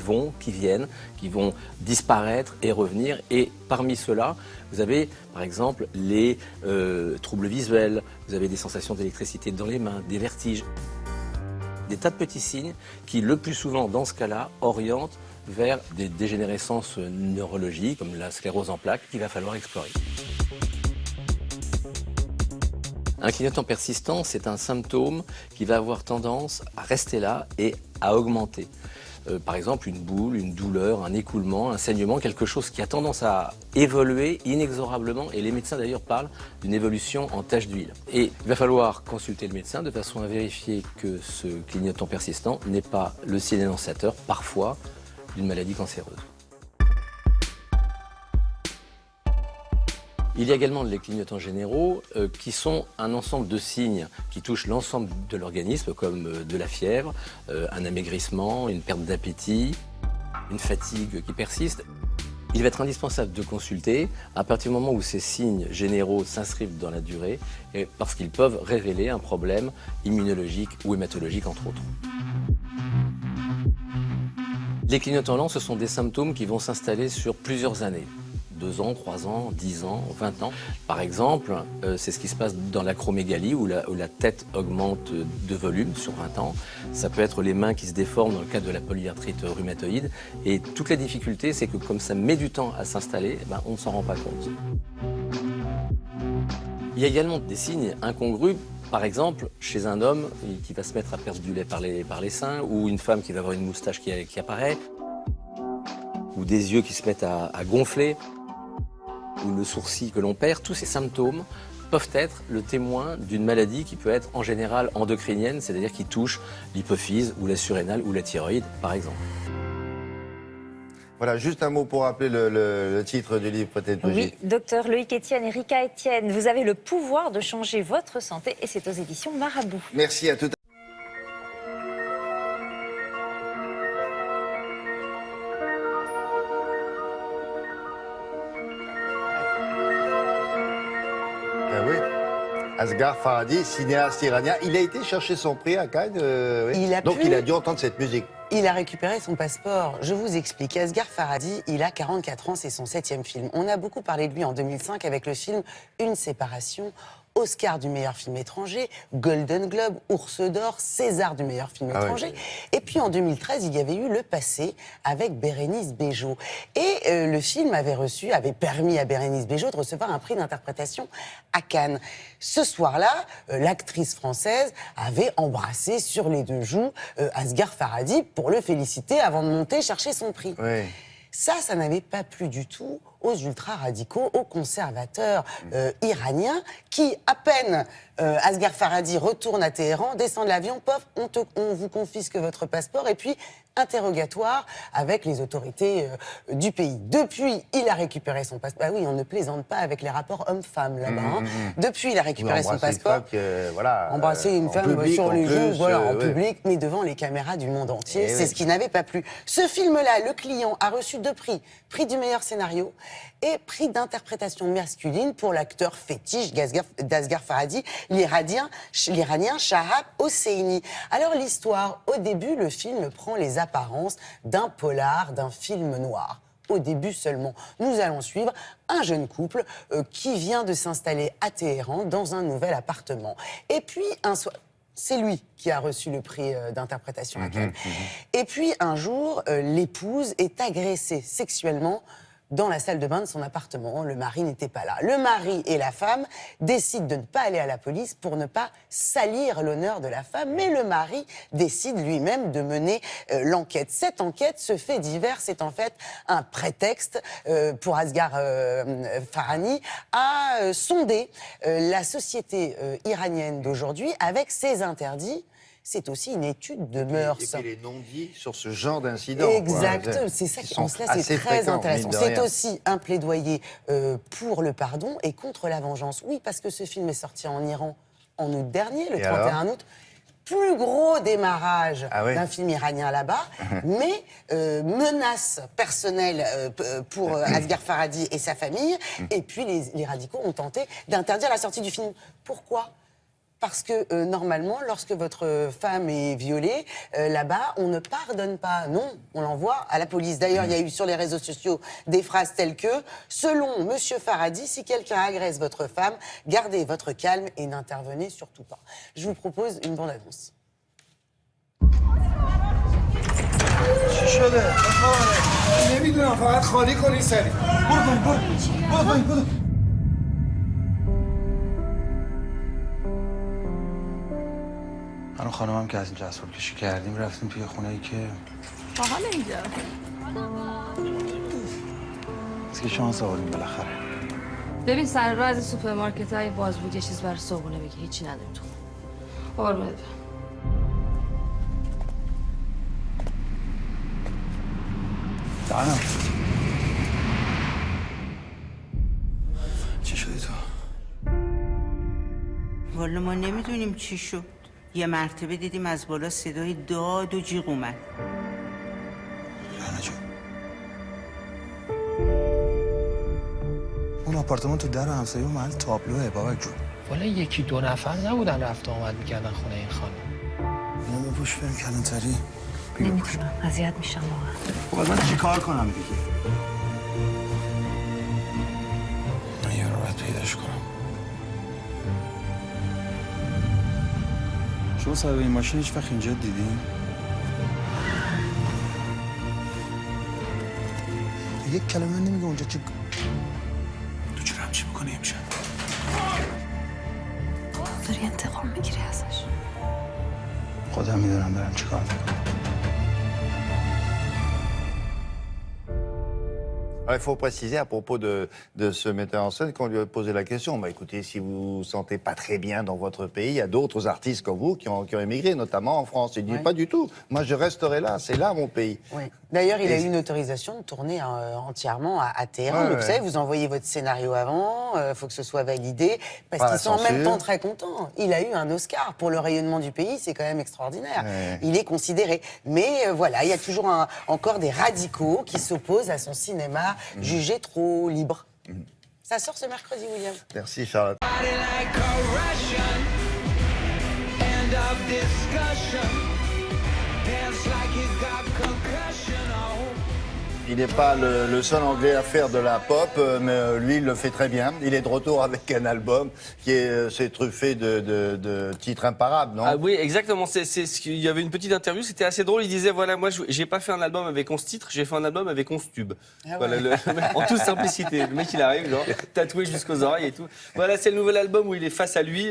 viennent, qui vont disparaître et revenir. Et parmi ceux-là, vous avez par exemple les troubles visuels, vous avez des sensations d'électricité dans les mains, des vertiges. Des tas de petits signes qui, le plus souvent dans ce cas-là, orientent vers des dégénérescences neurologiques comme la sclérose en plaques qu'il va falloir explorer. Un clignotant persistant, c'est un symptôme qui va avoir tendance à rester là et à augmenter. Par exemple, une boule, une douleur, un écoulement, un saignement, quelque chose qui a tendance à évoluer inexorablement. Et les médecins d'ailleurs parlent d'une évolution en tache d'huile. Et il va falloir consulter le médecin de façon à vérifier que ce clignotant persistant n'est pas le signe annonciateur, parfois, d'une maladie cancéreuse. Il y a également les clignotants généraux qui sont un ensemble de signes qui touchent l'ensemble de l'organisme, comme de la fièvre, un amaigrissement, une perte d'appétit, une fatigue qui persiste. Il va être indispensable de consulter à partir du moment où ces signes généraux s'inscrivent dans la durée, parce qu'ils peuvent révéler un problème immunologique ou hématologique, entre autres. Les clignotants lents, ce sont des symptômes qui vont s'installer sur plusieurs années. 2 ans, 3 ans, 10 ans, 20 ans. Par exemple, c'est ce qui se passe dans l'acromégalie où la tête augmente de volume sur 20 ans. Ça peut être les mains qui se déforment dans le cas de la polyarthrite rhumatoïde. Et toute la difficulté, c'est que comme ça met du temps à s'installer, on ne s'en rend pas compte. Il y a également des signes incongrus. Par exemple, chez un homme qui va se mettre à perdre du lait par les seins, ou une femme qui va avoir une moustache qui apparaît, ou des yeux qui se mettent à gonfler. ou le sourcil que l'on perd, tous ces symptômes peuvent être le témoin d'une maladie qui peut être en général endocrinienne, c'est-à-dire qui touche l'hypophyse ou la surrénale ou la thyroïde, par exemple. Voilà, juste un mot pour rappeler le titre du livre, peut-être, Brigitte. Oui, docteur Loïc Etienne et Rika Etienne, vous avez le pouvoir de changer votre santé et c'est aux éditions Marabout. Merci à tout à l'heure. Oui. Asghar Farhadi, cinéaste iranien. Il a été chercher son prix à Cannes. Oui. Donc il a dû entendre cette musique. Il a récupéré son passeport. Je vous explique. Asghar Farhadi, il a 44 ans, c'est son 7e film. On a beaucoup parlé de lui en 2005 avec le film Une séparation. Oscar du meilleur film étranger, Golden Globe, Ours d'Or, César du meilleur film étranger. Oui. Et puis en 2013, il y avait eu Le Passé avec Bérénice Bejo. Et le film avait permis à Bérénice Bejo de recevoir un prix d'interprétation à Cannes. Ce soir-là, l'actrice française avait embrassé sur les 2 joues Asghar Farhadi pour le féliciter avant de monter chercher son prix. Oui. Ça n'avait pas plu du tout aux ultra-radicaux, aux conservateurs iraniens qui, à peine Asghar Farhadi retourne à Téhéran, descend de l'avion, pof, on vous confisque votre passeport et puis interrogatoire avec les autorités du pays. Depuis, il a récupéré son passeport. Ah oui, on ne plaisante pas avec les rapports hommes-femmes là-bas. Hein. Depuis, il a récupéré son passeport. Embrasser une femme public, sur les joues, en ouais. public, mais devant les caméras du monde entier. Et C'est oui. ce qui n'avait pas plu. Ce film-là, le client a reçu 2 prix. Prix du meilleur scénario et prix d'interprétation masculine pour l'acteur fétiche d'Asghar Farhadi, l'Iranien Shahab Hosseini. Alors l'histoire, au début, le film prend les apparences d'un polar, d'un film noir. Au début seulement, nous allons suivre un jeune couple qui vient de s'installer à Téhéran dans un nouvel appartement. Et puis un soir... C'est lui qui a reçu le prix d'interprétation à Cannes. Et puis, un jour, l'épouse est agressée sexuellement dans la salle de bain de son appartement. Le mari n'était pas là. Le mari et la femme décident de ne pas aller à la police pour ne pas salir l'honneur de la femme, mais le mari décide lui-même de mener l'enquête. Cette enquête, ce fait divers, c'est en fait un prétexte pour Asghar Farhadi à sonder la société iranienne d'aujourd'hui avec ses interdits. C'est aussi une étude de mœurs. Et puis les non-dits sur ce genre d'incident. Exact, c'est ça qui, en cela, c'est très intéressant. C'est aussi un plaidoyer pour le pardon et contre la vengeance. Oui, parce que ce film est sorti en Iran en août dernier, le 31 août. Plus gros démarrage d'un film iranien là-bas, mais menace personnelle pour Asghar Farhadi et sa famille. Et puis les radicaux ont tenté d'interdire la sortie du film. Pourquoi ? Parce que normalement, lorsque votre femme est violée, là-bas, on ne pardonne pas. Non, on l'envoie à la police. D'ailleurs, il y a eu sur les réseaux sociaux des phrases telles que « Selon Monsieur Farhadi, si quelqu'un agresse votre femme, gardez votre calme et n'intervenez surtout pas. » Je vous propose une bande-annonce. من و خانمم که از اینجا اسباب کشی کردیم رفتیم توی خونه‌ای که باحال اینجا از که شانس آوردیم بالاخره. ببین سر راه از سوپرمارکت های باز بود یه چیز برای صبحونه بگی هیچی نداریم تو قربونت برم. دانم چی شدی تو؟ والا ما نمیدونیم چی شد. یه مرتبه دیدیم از بالا صدای داد و جیغ اومد. رنا جون اون آپارتمان تو در همسایه و محل تابلوه بابک جون. والا 1-2 نفر نبودن رفت آمد میکردن خونه این خانم. اینو بپوش بریم کلانتری. نمیتونم، اذیت میشم واقعا. من چی کار کنم دیگه؟ من یه رو باید پیداش کنم. شما صاحب این ماشین هیچ وقت اینجا دیدین؟ یک کلمه نمیگه اونجا چی؟ تو چرا همچی میکنی امشب؟ داری انتقام میگیری ازش. خودم میدونم دارم چی کار میکنم. Alors, il faut préciser à propos de ce metteur en scène qu'on lui a posé la question. Bah, écoutez, si vous vous sentez pas très bien dans votre pays, il y a d'autres artistes comme vous qui ont émigré, notamment en France. Il dit pas du tout. Moi, je resterai là. C'est là mon pays. Oui. D'ailleurs, il a eu une autorisation de tourner entièrement à Téhéran. Donc, vous savez, vous envoyez votre scénario avant, il faut que ce soit validé, parce qu'ils sont en même temps très contents. Il a eu un Oscar pour le rayonnement du pays, c'est quand même extraordinaire. Il est considéré. Mais voilà, il y a toujours encore des radicaux qui s'opposent à son cinéma jugé trop libre. Ça sort ce mercredi, William. Merci, Charlotte. Il n'est pas le seul Anglais à faire de la pop, mais lui, il le fait très bien. Il est de retour avec un album qui est truffé de titres imparables, non? Ah oui, exactement. Il y avait une petite interview, c'était assez drôle. Il disait, voilà, moi, j'ai pas fait un album avec 11 titres, j'ai fait un album avec 11 tubes. Ah ouais. Voilà, en toute simplicité. Le mec, il arrive, genre, tatoué jusqu'aux oreilles et tout. Voilà, c'est le nouvel album où il est face à lui.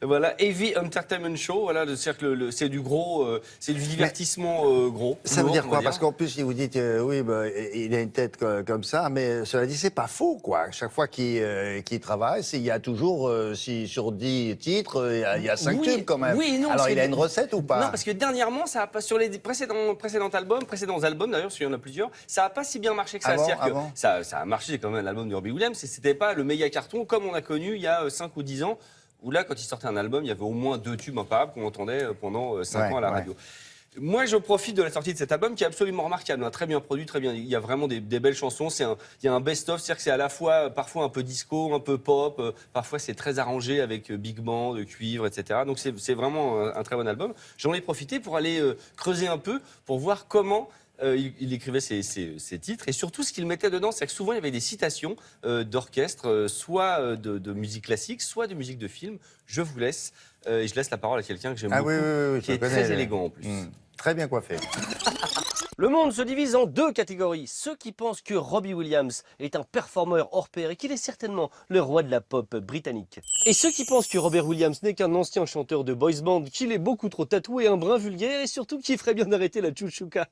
Voilà, Heavy Entertainment Show. Voilà, c'est du gros, c'est du divertissement gros. Ça veut dire quoi? Parce qu'en plus, si vous dites, oui, bah, il a une tête comme ça, mais cela dit, c'est pas faux, quoi. Chaque fois qu'il travaille, il y a toujours, sur 10 titres, il y a 5 tubes quand même. Oui, non, alors, il a une recette ou pas? Non, parce que dernièrement, ça a pas, sur les précédents albums d'ailleurs, parce qu'il y en a plusieurs, ça n'a pas si bien marché que ça. Ça a marché quand même, l'album de Robbie Williams, et c'était pas le méga carton comme on a connu il y a 5 ou 10 ans, où là, quand il sortait un album, il y avait au moins 2 tubes imparables qu'on entendait pendant 5 ans à la radio. Moi, je profite de la sortie de cet album qui est absolument remarquable, très bien produit, très bien. Il y a vraiment des belles chansons. Il y a un best-of, c'est-à-dire que c'est à la fois parfois un peu disco, un peu pop, parfois c'est très arrangé avec big band, cuivre, etc. Donc c'est vraiment un très bon album. J'en ai profité pour aller creuser un peu, pour voir comment il écrivait ses titres et surtout ce qu'il mettait dedans. C'est que souvent il y avait des citations d'orchestre, soit de musique classique, soit de musique de film. Je vous laisse, et je laisse la parole à quelqu'un que j'aime beaucoup, qui est très élégant en plus. Très bien coiffé. Le monde se divise en 2 catégories. Ceux qui pensent que Robbie Williams est un performeur hors pair et qu'il est certainement le roi de la pop britannique. Et ceux qui pensent que Robert Williams n'est qu'un ancien chanteur de boys band, qu'il est beaucoup trop tatoué, un brin vulgaire et surtout qu'il ferait bien d'arrêter la chouchouka.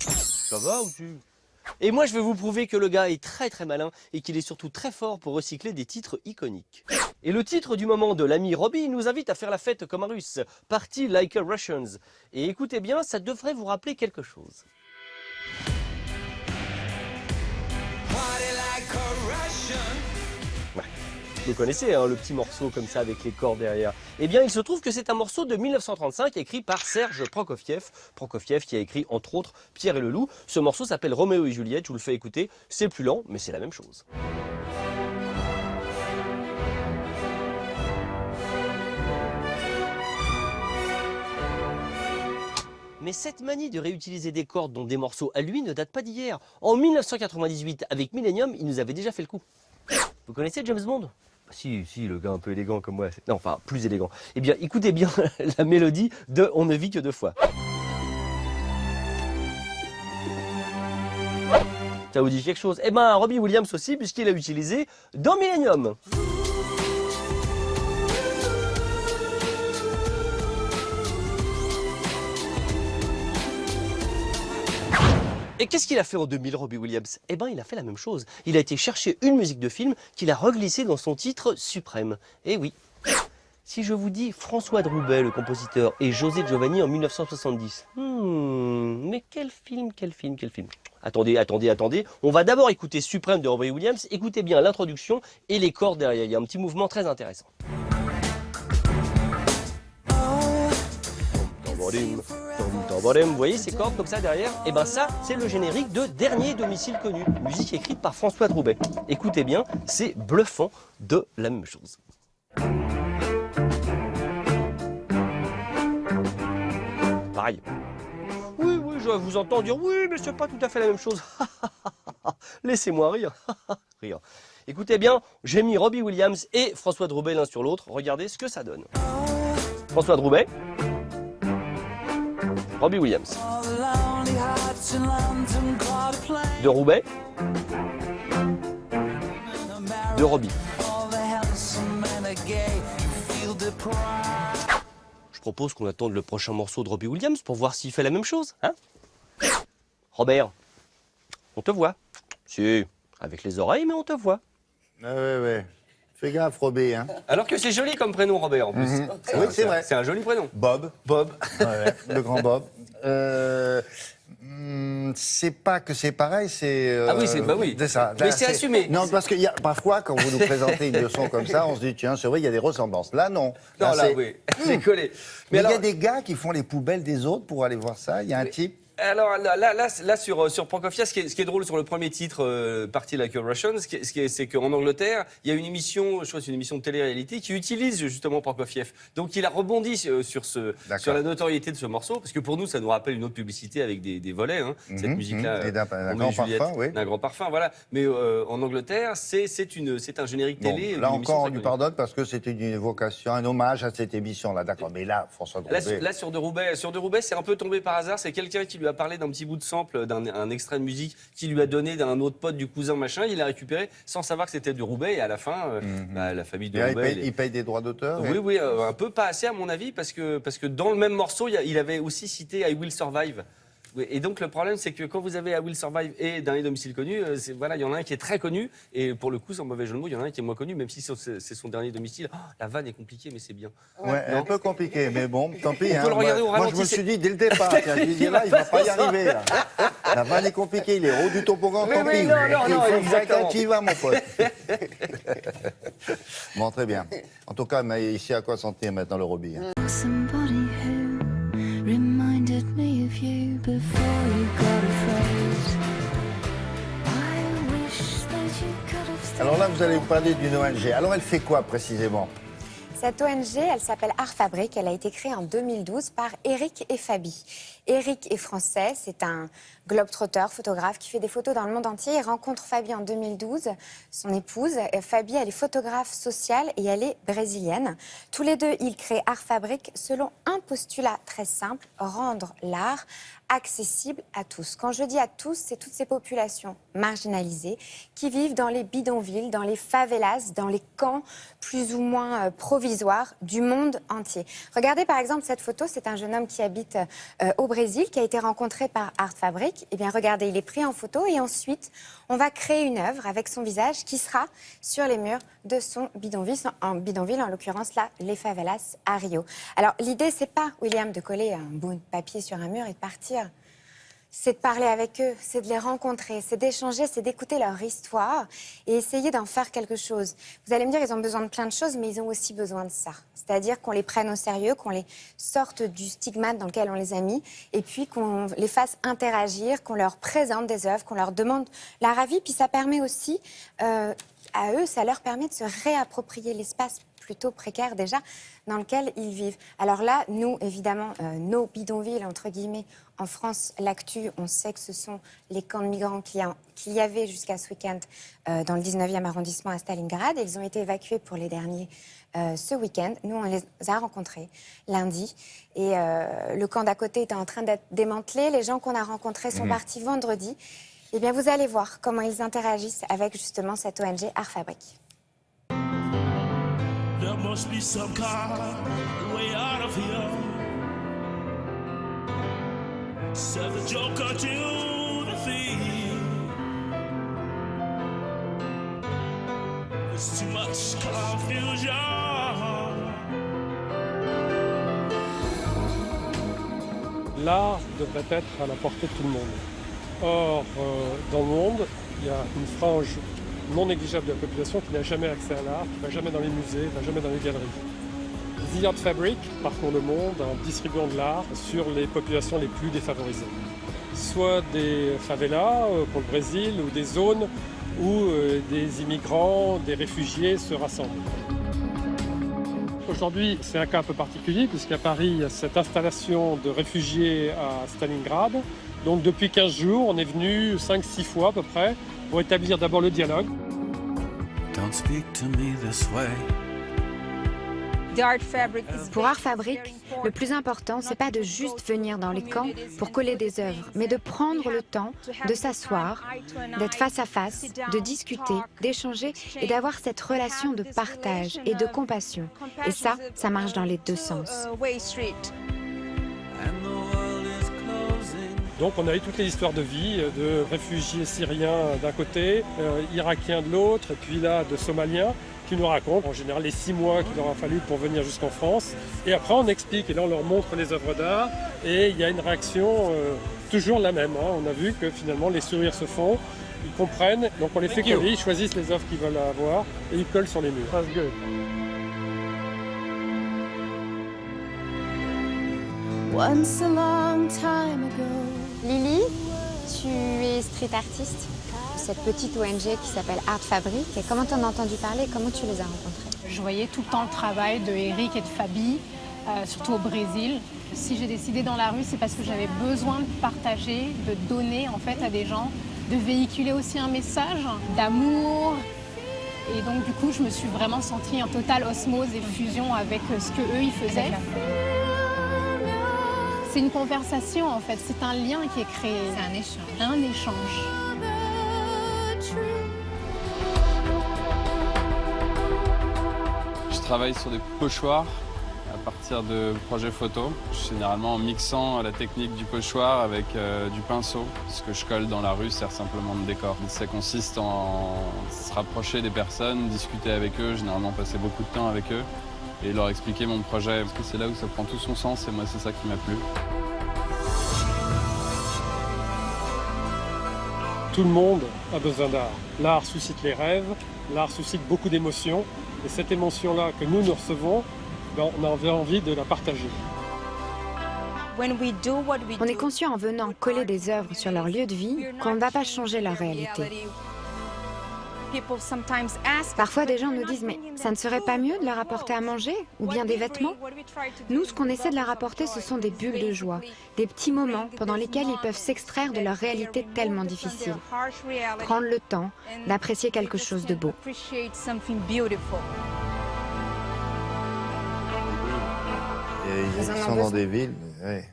Ça va ou tu... Et moi, je vais vous prouver que le gars est très très malin et qu'il est surtout très fort pour recycler des titres iconiques. Et le titre du moment de l'ami Robbie nous invite à faire la fête comme un russe. Party like a Russians. Et écoutez bien, ça devrait vous rappeler quelque chose. Vous connaissez le petit morceau comme ça avec les cordes derrière. Eh bien, il se trouve que c'est un morceau de 1935 écrit par Serge Prokofiev. Prokofiev qui a écrit entre autres Pierre et le Loup. Ce morceau s'appelle Roméo et Juliette, je vous le fais écouter. C'est plus lent, mais c'est la même chose. Mais cette manie de réutiliser des cordes dans des morceaux à lui ne date pas d'hier. En 1998, avec Millennium, il nous avait déjà fait le coup. Vous connaissez James Bond ? Si, le gars un peu élégant comme moi. Non, enfin, plus élégant. Eh bien, écoutez bien la mélodie de On ne vit que 2 fois. Ça vous dit quelque chose? Eh ben, Robbie Williams aussi, puisqu'il a utilisé dans Millennium. Et qu'est-ce qu'il a fait en 2000, Robbie Williams? Eh ben, il a fait la même chose. Il a été chercher une musique de film qu'il a reglissée dans son titre suprême. Eh oui. Si je vous dis François Droubet, le compositeur, et José Giovanni en 1970. Mais quel film. Attendez. On va d'abord écouter Suprême de Robbie Williams. Écoutez bien l'introduction et les cordes derrière. Il y a un petit mouvement très intéressant. Vous voyez ces cordes comme ça derrière? Et ben ça, c'est le générique de Dernier domicile connu, musique écrite par François Droubet. Écoutez bien, c'est bluffant de la même chose. Pareil. Oui, je vous entends dire oui, mais c'est pas tout à fait la même chose. Laissez-moi rire. Écoutez bien, j'ai mis Robbie Williams et François Droubet l'un sur l'autre. Regardez ce que ça donne. François Droubet. Robbie Williams. De Roubaix. De Robbie. Je propose qu'on attende le prochain morceau de Robbie Williams pour voir s'il fait la même chose. Hein? Robert, on te voit. Si, avec les oreilles, mais on te voit. Ouais. Fais gaffe, Robé. Hein. Alors que c'est joli comme prénom, Robert, en plus. Oui, c'est vrai. C'est un joli prénom. Bob. Ouais, le grand Bob. C'est pas que c'est pareil, c'est... Ah oui, c'est ça. Mais c'est assumé. Non, parce que parfois, quand vous nous présentez une leçon comme ça, on se dit, tiens, c'est vrai, il y a des ressemblances. Là, non. Non, là, oui, c'est collé. Mais il y a des gars qui font les poubelles des autres pour aller voir ça. Il y a un type... Alors là sur Prokofiev, ce qui est drôle sur le premier titre, Party Like a Russian, c'est qu'en Angleterre, il y a une émission, je crois que c'est une émission de télé-réalité, qui utilise justement Prokofiev. Donc il a rebondi sur la notoriété de ce morceau, parce que pour nous, ça nous rappelle une autre publicité avec des volets, hein, cette musique-là. Et d'un grand parfum, oui. D'un grand parfum, voilà. Mais en Angleterre, c'est un générique télé. Là encore, on lui pardonne parce que c'était une évocation, un hommage à cette émission-là. D'accord, mais là, François de Roubaix... Là, sur de Roubaix, c'est un peu tombé par hasard. C'est quelqu'un qui lui a parlé d'un petit bout de sample, d'un extrait de musique qui lui a donné d'un autre pote du cousin machin, il l'a récupéré sans savoir que c'était de Roubaix et à la fin, la famille de Roubaix... Il paye des droits d'auteur? Oui, un peu pas assez à mon avis, parce que dans le même morceau, il avait aussi cité I Will Survive. Et donc le problème, c'est que quand vous avez I Will Survive et Dernier domicile connu, voilà, il y en a un qui est très connu, et pour le coup, sans mauvais jeu de mots, il y en a un qui est moins connu, même si c'est son dernier domicile. Oh, la vanne est compliquée, mais c'est bien. Ouais, un peu compliqué, mais bon, tant pis. On peut le regarder au ralenti. Moi, je me suis dit dès le départ, tiens, je dis là, il va pas y arriver. Là. La vanne est compliquée, il est haut du toboggan, tant pis. Non, exactement. Qui va, mon pote. Bon, très bien. En tout cas, mais ici, à quoi s'en tenir maintenant le Roby? Reminded me of you before you got afraid. I wish that you could have stayed. Alors là, vous allez vous parler d'une ONG. Alors, elle fait quoi précisément? Cette ONG, elle s'appelle Art Fabric. Elle a été créée en 2012 par Eric et Fabi. Eric est français, c'est un globe-trotter, photographe qui fait des photos dans le monde entier. Il rencontre Fabi en 2012, son épouse. Fabi, elle est photographe sociale et elle est brésilienne. Tous les deux, ils créent Art Fabric selon un postulat très simple, rendre l'art accessible à tous. Quand je dis à tous, c'est toutes ces populations marginalisées qui vivent dans les bidonvilles, dans les favelas, dans les camps plus ou moins provisoires du monde entier. Regardez par exemple cette photo, c'est un jeune homme qui habite au Brésil, qui a été rencontré par Art Fabric. Eh bien regardez, il est pris en photo et ensuite on va créer une œuvre avec son visage qui sera sur les murs de son bidonville, en l'occurrence là, les favelas à Rio. Alors l'idée, c'est pas, William, de coller un bout de papier sur un mur et de partir. C'est de parler avec eux, c'est de les rencontrer, c'est d'échanger, c'est d'écouter leur histoire et essayer d'en faire quelque chose. Vous allez me dire, ils ont besoin de plein de choses, mais ils ont aussi besoin de ça. C'est-à-dire qu'on les prenne au sérieux, qu'on les sorte du stigmate dans lequel on les a mis, et puis qu'on les fasse interagir, qu'on leur présente des œuvres, qu'on leur demande leur avis. Puis ça permet aussi, à eux, ça leur permet de se réapproprier l'espace plutôt précaire déjà, dans lequel ils vivent. Alors là, nous, évidemment, nos bidonvilles, entre guillemets, en France, l'actu, on sait que ce sont les camps de migrants qu'il y avait jusqu'à ce week-end dans le 19e arrondissement à Stalingrad. Ils ont été évacués pour les derniers ce week-end. Nous, on les a rencontrés lundi. Et le camp d'à côté était en train d'être démantelé. Les gens qu'on a rencontrés sont partis vendredi. Eh bien, vous allez voir comment ils interagissent avec justement cette ONG Art Fabric. There must be some kind of way out of here. Said the joker to the thief. There's too much confusion. L'art devrait être à la portée de tout le monde. Or, dans le monde, il y a une frange non négligeable de la population qui n'a jamais accès à l'art, qui ne va jamais dans les musées, ne va jamais dans les galeries. The Art Fabric parcourt le monde en distribuant de l'art sur les populations les plus défavorisées. Soit des favelas pour le Brésil, ou des zones où des immigrants, des réfugiés se rassemblent. Aujourd'hui, c'est un cas un peu particulier, puisqu'à Paris, il y a cette installation de réfugiés à Stalingrad. Donc depuis 15 jours, on est venu 5-6 fois à peu près, pour établir d'abord le dialogue. Don't speak to me this way. Pour Art Fabric, le plus important, c'est pas de juste venir dans les camps pour coller des œuvres, mais de prendre le temps de s'asseoir, d'être face à face, de discuter, d'échanger et d'avoir cette relation de partage et de compassion. Et ça marche dans les deux sens. Donc on a eu toutes les histoires de vie, de réfugiés syriens d'un côté, irakiens de l'autre, et puis là de somaliens, qui nous racontent en général les 6 mois qu'il leur a fallu pour venir jusqu'en France. Et après on explique, et là on leur montre les œuvres d'art, et il y a une réaction toujours la même. Hein. On a vu que finalement les sourires se font, ils comprennent, donc on les fait coller, ils choisissent les œuvres qu'ils veulent avoir, et ils collent sur les murs. That's good. Once a long time ago. Lily, tu es street artiste de cette petite ONG qui s'appelle Art Fabric. Et comment t'en as entendu parler? Comment tu les as rencontrés? Je voyais tout le temps le travail de Eric et de Fabi, surtout au Brésil. Si j'ai décidé dans la rue, c'est parce que j'avais besoin de partager, de donner en fait à des gens, de véhiculer aussi un message d'amour. Et donc du coup, je me suis vraiment sentie en totale osmose et fusion avec ce que eux ils faisaient. C'est une conversation en fait, c'est un lien qui est créé. C'est un échange. Un échange. Je travaille sur des pochoirs à partir de projets photos, généralement en mixant la technique du pochoir avec du pinceau. Ce que je colle dans la rue sert simplement de décor. Ça consiste en se rapprocher des personnes, discuter avec eux, généralement passer beaucoup de temps avec eux et leur expliquer mon projet, parce que c'est là où ça prend tout son sens et moi c'est ça qui m'a plu. Tout le monde a besoin d'art. L'art suscite les rêves, l'art suscite beaucoup d'émotions, et cette émotion-là que nous recevons, on a envie de la partager. On est conscient en venant coller des œuvres sur leur lieu de vie qu'on ne va pas changer leur réalité. Parfois, des gens nous disent « mais ça ne serait pas mieux de leur apporter à manger ou bien des vêtements ?» Nous, ce qu'on essaie de leur apporter, ce sont des bulles de joie, des petits moments pendant lesquels ils peuvent s'extraire de leur réalité tellement difficile. Prendre le temps d'apprécier quelque chose de beau. Ils sont dans des villes. Ouais.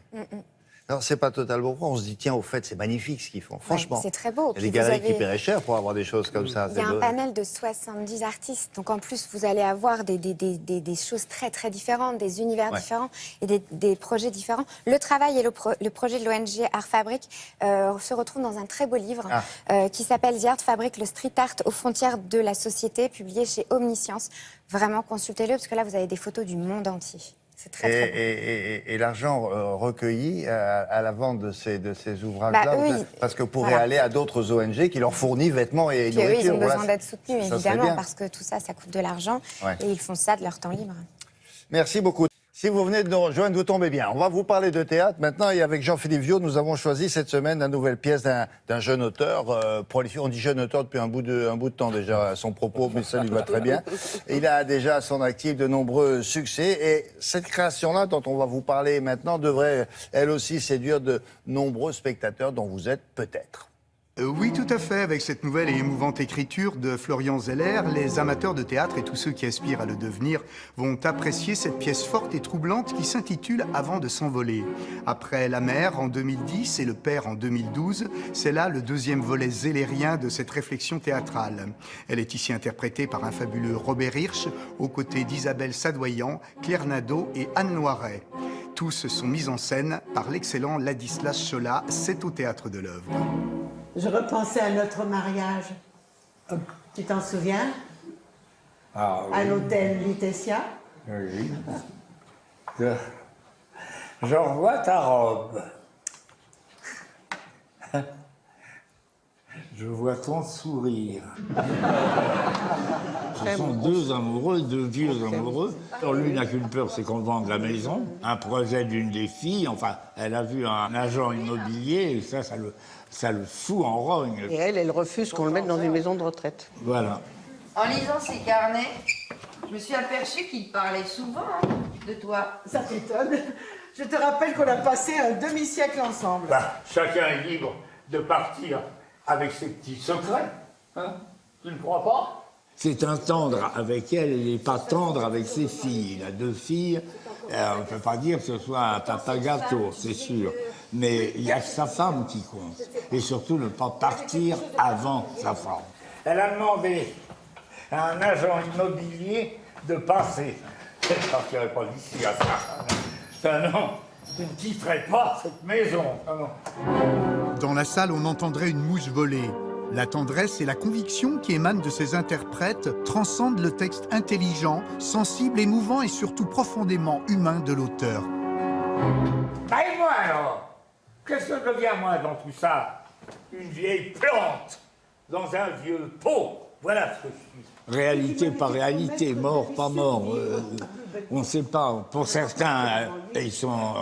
Non, c'est pas totalement bon. On se dit, tiens, au fait, c'est magnifique ce qu'ils font. Franchement. C'est très beau. Il y a des galeries qui paieraient cher pour avoir des choses comme ça. Il y a un panel de 70 artistes. Donc en plus, vous allez avoir des choses très, très différentes, des univers différents et des projets différents. Le travail et le projet de l'ONG Art Fabric se retrouvent dans un très beau livre qui s'appelle The Art Fabric, le street art aux frontières de la société, publié chez Omniscience. Vraiment, consultez-le parce que là, vous avez des photos du monde entier. C'est très, très beau. Et l'argent recueilli à la vente de ces ouvrages-là, parce que pourrait aller à d'autres ONG qui leur fournissent vêtements et nourriture. Eux, ils ont besoin d'être soutenus, évidemment, parce que tout ça, ça coûte de l'argent. Et ils font ça de leur temps libre. Merci beaucoup. Si vous venez de nous rejoindre, vous tombez bien. On va vous parler de théâtre maintenant. Et avec Jean-Philippe Viaud, nous avons choisi cette semaine la nouvelle pièce d'un jeune auteur. Prolifique. On dit jeune auteur depuis un bout de temps déjà, son propos, mais ça lui va très bien. Il a déjà à son actif de nombreux succès. Et cette création-là, dont on va vous parler maintenant, devrait elle aussi séduire de nombreux spectateurs dont vous êtes peut-être. Oui, tout à fait. Avec cette nouvelle et émouvante écriture de Florian Zeller, les amateurs de théâtre et tous ceux qui aspirent à le devenir vont apprécier cette pièce forte et troublante qui s'intitule « Avant de s'envoler ». Après La mère en 2010 et Le père en 2012, c'est là le deuxième volet zellérien de cette réflexion théâtrale. Elle est ici interprétée par un fabuleux Robert Hirsch, aux côtés d'Isabelle Sadoyan, Claire Nadeau et Anne Loiret. Tous sont mis en scène par l'excellent Ladislas Cholat. C'est au Théâtre de l'Œuvre. Je repensais à notre mariage. Tu t'en souviens? Ah, oui. À l'hôtel Lutetia. Oui. Je revois ta robe. Je vois ton sourire. Ce sont deux amoureux, deux vieux amoureux. Alors lui n'a qu'une peur, c'est qu'on vende la maison. Un projet d'une des filles, enfin, elle a vu un agent immobilier et ça le fout en rogne. Et elle refuse qu'on le mette dans une maison de retraite. Voilà. En lisant ses carnets, je me suis aperçue qu'il parlait souvent de toi. Ça t'étonne. Je te rappelle qu'on a passé un demi-siècle ensemble. Bah, chacun est libre de partir avec ses petits secrets. Hein? Tu ne crois pas? C'est un tendre avec elle, il n'est pas tendre avec ses filles. Il a deux filles, on ne peut pas dire que ce soit un papa gâteau, c'est sûr. Mais il y a que sa femme qui compte. Et surtout ne pas partir avant sa femme. Elle a demandé à un agent immobilier de passer. Elle ne partirait pas d'ici à ça. Non, Je ne quitterai pas cette maison. Ah non. Dans la salle, on entendrait une mouche voler. La tendresse et la conviction qui émanent de ces interprètes transcendent le texte intelligent, sensible, émouvant et surtout profondément humain de l'auteur. Bah et moi alors? Qu'est-ce que je deviens moi dans tout ça? Une vieille plante dans un vieux pot. Voilà ce que je suis. Réalité par réalité, mort par mort. On ne sait pas. Pour certains, ils sont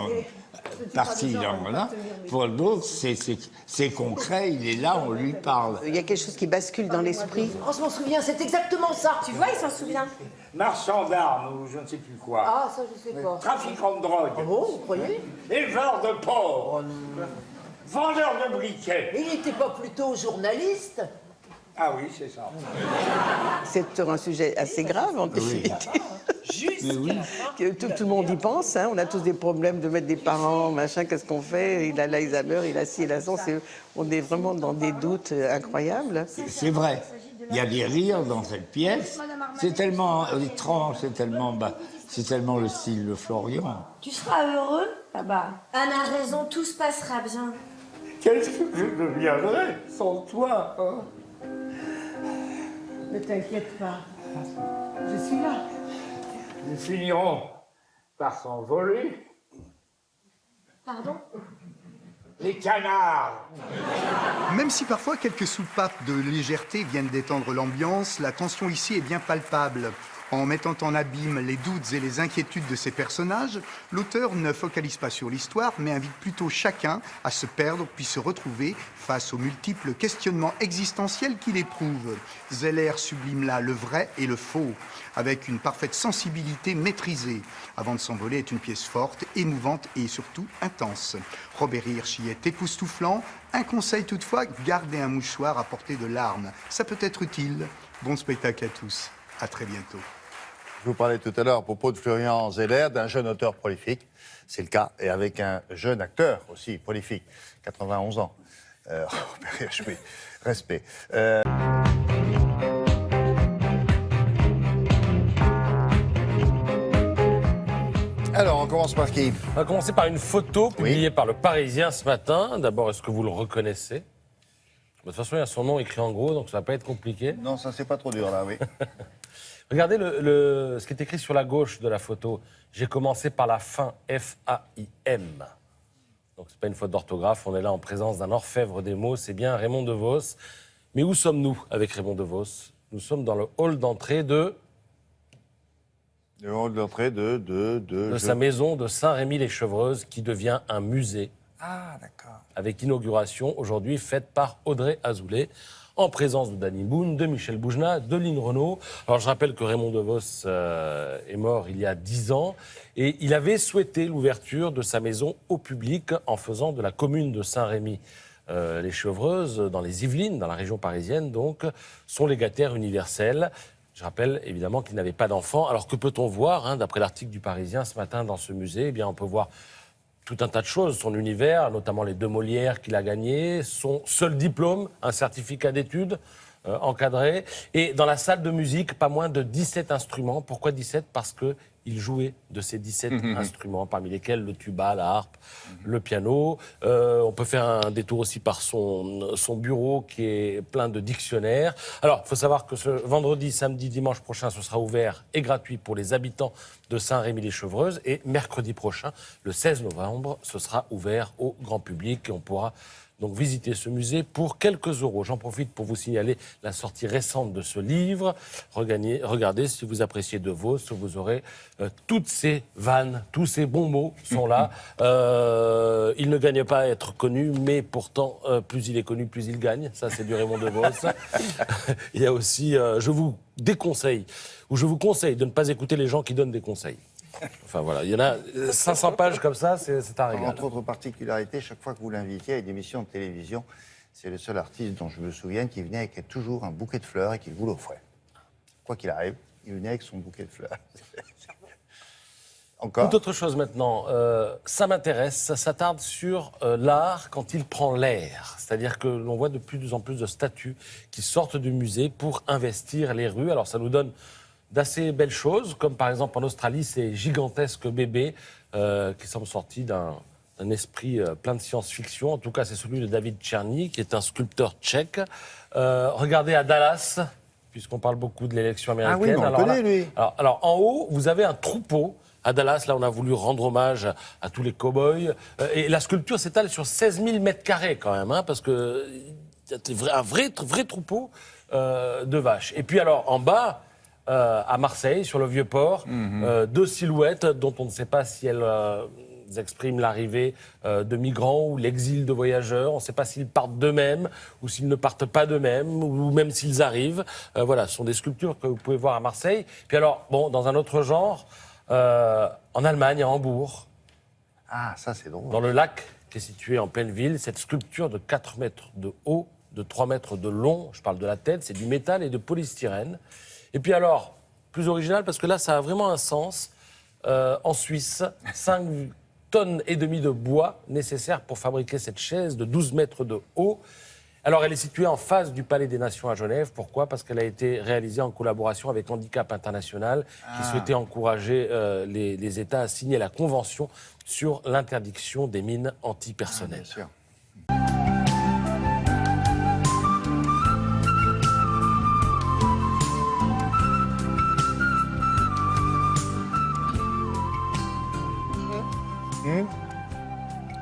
partis, voilà. Pour d'autres, c'est concret, il est là, on lui parle. Il y a quelque chose qui bascule dans l'esprit. On s'en souvient, c'est exactement ça. Tu vois, il s'en souvient. Marchand d'armes ou je ne sais plus quoi. Ah, ça, je sais pas. Trafiquant de drogue. Ah bon, vous croyez? Éleveur de porc. Vendeur de briquets. Il n'était pas plutôt journaliste? Ah oui, c'est ça. C'est un sujet assez grave, en définitive. Que tout le monde y pense, hein. On a tous des problèmes de mettre des parents, machin, qu'est-ce qu'on fait? Il a l'Alzheimer, il a ci, il a ça. On est vraiment dans des doutes incroyables. C'est vrai. Il y a des rires dans cette pièce. C'est tellement étrange, c'est tellement le style de Florian. Tu seras heureux là-bas. Anne a raison, tout se passera bien. Qu'est-ce que je deviendrais sans toi, hein? Ne t'inquiète pas. Je suis là. Nous finirons par s'envoler. Pardon? Les canards. Même si parfois quelques soupapes de légèreté viennent détendre l'ambiance, la tension ici est bien palpable. En mettant en abîme les doutes et les inquiétudes de ses personnages, l'auteur ne focalise pas sur l'histoire, mais invite plutôt chacun à se perdre puis se retrouver face aux multiples questionnements existentiels qu'il éprouve. Zeller sublime là le vrai et le faux, avec une parfaite sensibilité maîtrisée. Avant de s'envoler est une pièce forte, émouvante et surtout intense. Robert Hirsch y est époustouflant. Un conseil toutefois, gardez un mouchoir à portée de larmes. Ça peut être utile. Bon spectacle à tous. À très bientôt. Je vous parlais tout à l'heure à propos de Florian Zeller, d'un jeune auteur prolifique. C'est le cas, et avec un jeune acteur aussi prolifique, 91 ans. Robert Hirsch, oui, respect. Alors, on commence par qui? On va commencer par une photo publiée par Le Parisien ce matin. D'abord, est-ce que vous le reconnaissez? De toute façon, il y a son nom écrit en gros, donc ça va pas être compliqué. Non, ça, c'est pas trop dur, là, oui. Regardez ce qui est écrit sur la gauche de la photo. J'ai commencé par la fin, F-A-I-M. Donc, c'est pas une faute d'orthographe. On est là en présence d'un orfèvre des mots. C'est bien Raymond DeVos. Mais où sommes-nous avec Raymond DeVos? Nous sommes dans le hall d'entrée de sa maison de Saint-Rémy-les-Chevreuses, qui devient un musée. Ah, d'accord. Avec inauguration aujourd'hui faite par Audrey Azoulay, en présence de Danny Boone, de Michel Boujna, de Lynn Renaud. Alors je rappelle que Raymond DeVos est mort il y a 10 ans et il avait souhaité l'ouverture de sa maison au public en faisant de la commune de Saint-Rémy les Chevreuses, dans les Yvelines, dans la région parisienne, donc, son légataire universel. Je rappelle évidemment qu'il n'avait pas d'enfant. Alors que peut-on voir, d'après l'article du Parisien ce matin dans ce musée? Eh bien, on peut voir tout un tas de choses, son univers, notamment les 2 Molières qu'il a gagnés, son seul diplôme, un certificat d'études encadré, et dans la salle de musique, pas moins de 17 instruments. Pourquoi 17? Parce qu'il jouait de ces 17 instruments, parmi lesquels le tuba, la harpe, le piano. On peut faire un détour aussi par son bureau qui est plein de dictionnaires. Alors, il faut savoir que ce vendredi, samedi, dimanche prochain, ce sera ouvert et gratuit pour les habitants de Saint-Rémy-les-Chevreuses. Et mercredi prochain, le 16 novembre, ce sera ouvert au grand public et on pourra donc visiter ce musée pour quelques euros. J'en profite pour vous signaler la sortie récente de ce livre. Regardez, si vous appréciez DeVos, vous aurez toutes ces vannes, tous ces bons mots sont là. Il ne gagne pas à être connu, mais pourtant, plus il est connu, plus il gagne. Ça, c'est du Raymond DeVos. Il y a aussi, je vous conseille de ne pas écouter les gens qui donnent des conseils. Enfin voilà, il y en a 500 pages comme ça, c'est un régal. Entre autres particularités, chaque fois que vous l'invitiez à une émission de télévision, c'est le seul artiste dont je me souviens qui venait avec toujours un bouquet de fleurs et qu'il vous l'offrait. Quoi qu'il arrive, il venait avec son bouquet de fleurs. Encore. Toute autre chose maintenant, ça m'intéresse, ça s'attarde sur l'art quand il prend l'air. C'est-à-dire que l'on voit de plus en plus de statues qui sortent du musée pour investir les rues. Alors ça nous donne d'assez belles choses, comme par exemple en Australie, ces gigantesques bébés qui semble sorti d'un esprit plein de science-fiction. En tout cas, c'est celui de David Černý, qui est un sculpteur tchèque. Regardez à Dallas, puisqu'on parle beaucoup de l'élection américaine. Ah oui, on connaît, lui. Alors, en haut, vous avez un troupeau. À Dallas, là, on a voulu rendre hommage à tous les cow-boys. Et la sculpture s'étale sur 16 000 mètres carrés, quand même, hein, parce que un vrai troupeau de vaches. Et puis, alors, en bas, à Marseille, sur le Vieux-Port, deux silhouettes dont on ne sait pas si elles expriment l'arrivée de migrants ou l'exil de voyageurs. On ne sait pas s'ils partent d'eux-mêmes ou s'ils ne partent pas d'eux-mêmes ou même s'ils arrivent. Voilà, ce sont des sculptures que vous pouvez voir à Marseille. Puis alors, bon, dans un autre genre... en Allemagne, à Hambourg. Ah, ça c'est drôle. Dans le lac qui est situé en pleine ville, cette sculpture de 4 mètres de haut, de 3 mètres de long, je parle de la tête, c'est du métal et de polystyrène. Et puis alors, plus original, parce que là, ça a vraiment un sens, en Suisse, 5,5 tonnes de bois nécessaires pour fabriquer cette chaise de 12 mètres de haut. Alors, elle est située en face du Palais des Nations à Genève. Pourquoi ? Parce qu'elle a été réalisée en collaboration avec Handicap International, qui souhaitait encourager les États à signer la Convention sur l'interdiction des mines antipersonnelles. Bien sûr.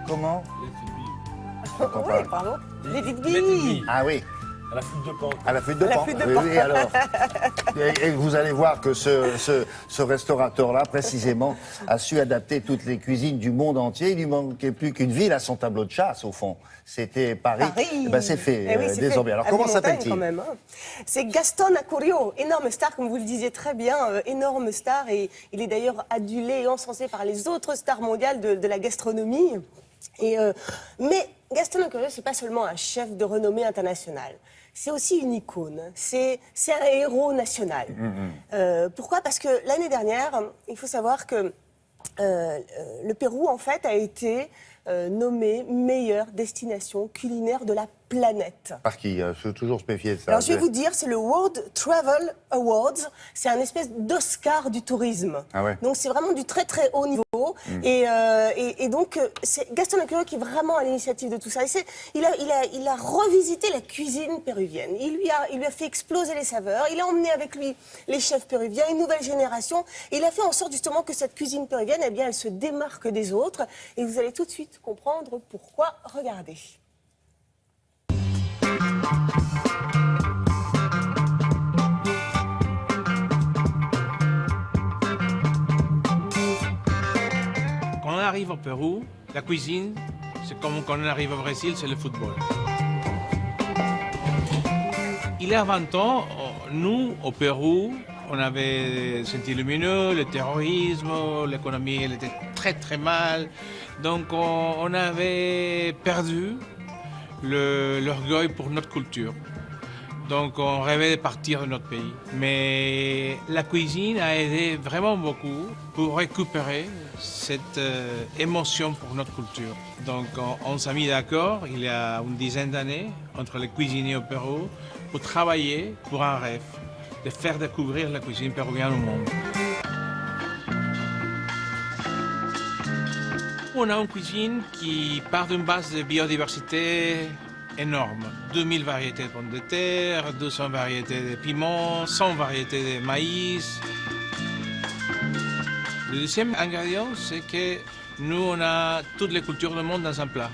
Comment ? Oui, bravo. Les dites billes. Ah oui. À la flûte de Pan. À la flûte de Pan. Oui, alors. Et vous allez voir que ce restaurateur-là, précisément, a su adapter toutes les cuisines du monde entier. Il lui manquait plus qu'une ville à son tableau de chasse, au fond. C'était Paris. Paris. Ben, c'est fait, oui, c'est désormais. fait. Alors, À comment Montagne, s'appelle-t-il quand même, hein. C'est Gaston Acurio, énorme star, comme vous le disiez très bien, énorme star. Et il est d'ailleurs adulé et encensé par les autres stars mondiales de la gastronomie. Mais Gaston Acurio, c'est pas seulement un chef de renommée internationale. C'est aussi une icône, c'est un héros national. Pourquoi ? Parce que l'année dernière, il faut savoir que le Pérou, en fait, a été nommé meilleure destination culinaire de la planète. Par qui ? Je suis toujours méfier de ça. Alors, je vais vous dire, c'est le World Travel Awards. C'est un espèce d'Oscar du tourisme. Ah ouais. Donc, c'est vraiment du très, très haut niveau. Et donc, c'est Gaston Acurio qui est vraiment à l'initiative de tout ça. Et il a revisité la cuisine péruvienne. Il lui a fait exploser les saveurs. Il a emmené avec lui les chefs péruviens, une nouvelle génération. Et il a fait en sorte, justement, que cette cuisine péruvienne, eh bien, elle se démarque des autres. Et vous allez tout de suite comprendre pourquoi. Regardez. Quand on arrive au Pérou, la cuisine, c'est comme quand on arrive au Brésil, c'est le football. Il y a 20 ans, nous, au Pérou, on avait senti lumineux, le terrorisme, l'économie, elle était très très mal. Donc on avait perdu l'orgueil pour notre culture. Donc on rêvait de partir de notre pays. Mais la cuisine a aidé vraiment beaucoup pour récupérer cette émotion pour notre culture. Donc on s'est mis d'accord il y a une dizaine d'années entre les cuisiniers au Pérou pour travailler pour un rêve, de faire découvrir la cuisine péruvienne au monde. On a une cuisine qui part d'une base de biodiversité énorme. 2000 variétés de pommes de terre, 200 variétés de piments, 100 variétés de maïs. Le deuxième ingrédient, c'est que nous, on a toutes les cultures du monde dans un plat.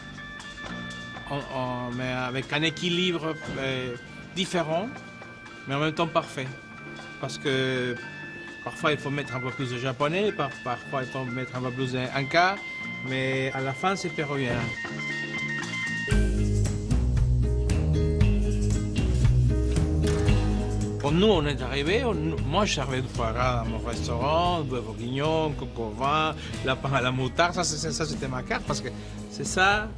Mais avec un équilibre différent, mais en même temps parfait. Parce que parfois, il faut mettre un peu plus de japonais, parfois, il faut mettre un peu plus d'inca, mais à la fin, c'est péruvien. Quand nous, on est arrivés, moi, je servais du foie gras dans mon restaurant, bœuf bourguignon, coco au vin, lapin à la moutarde. Ça, c'était ma carte, parce que c'est ça,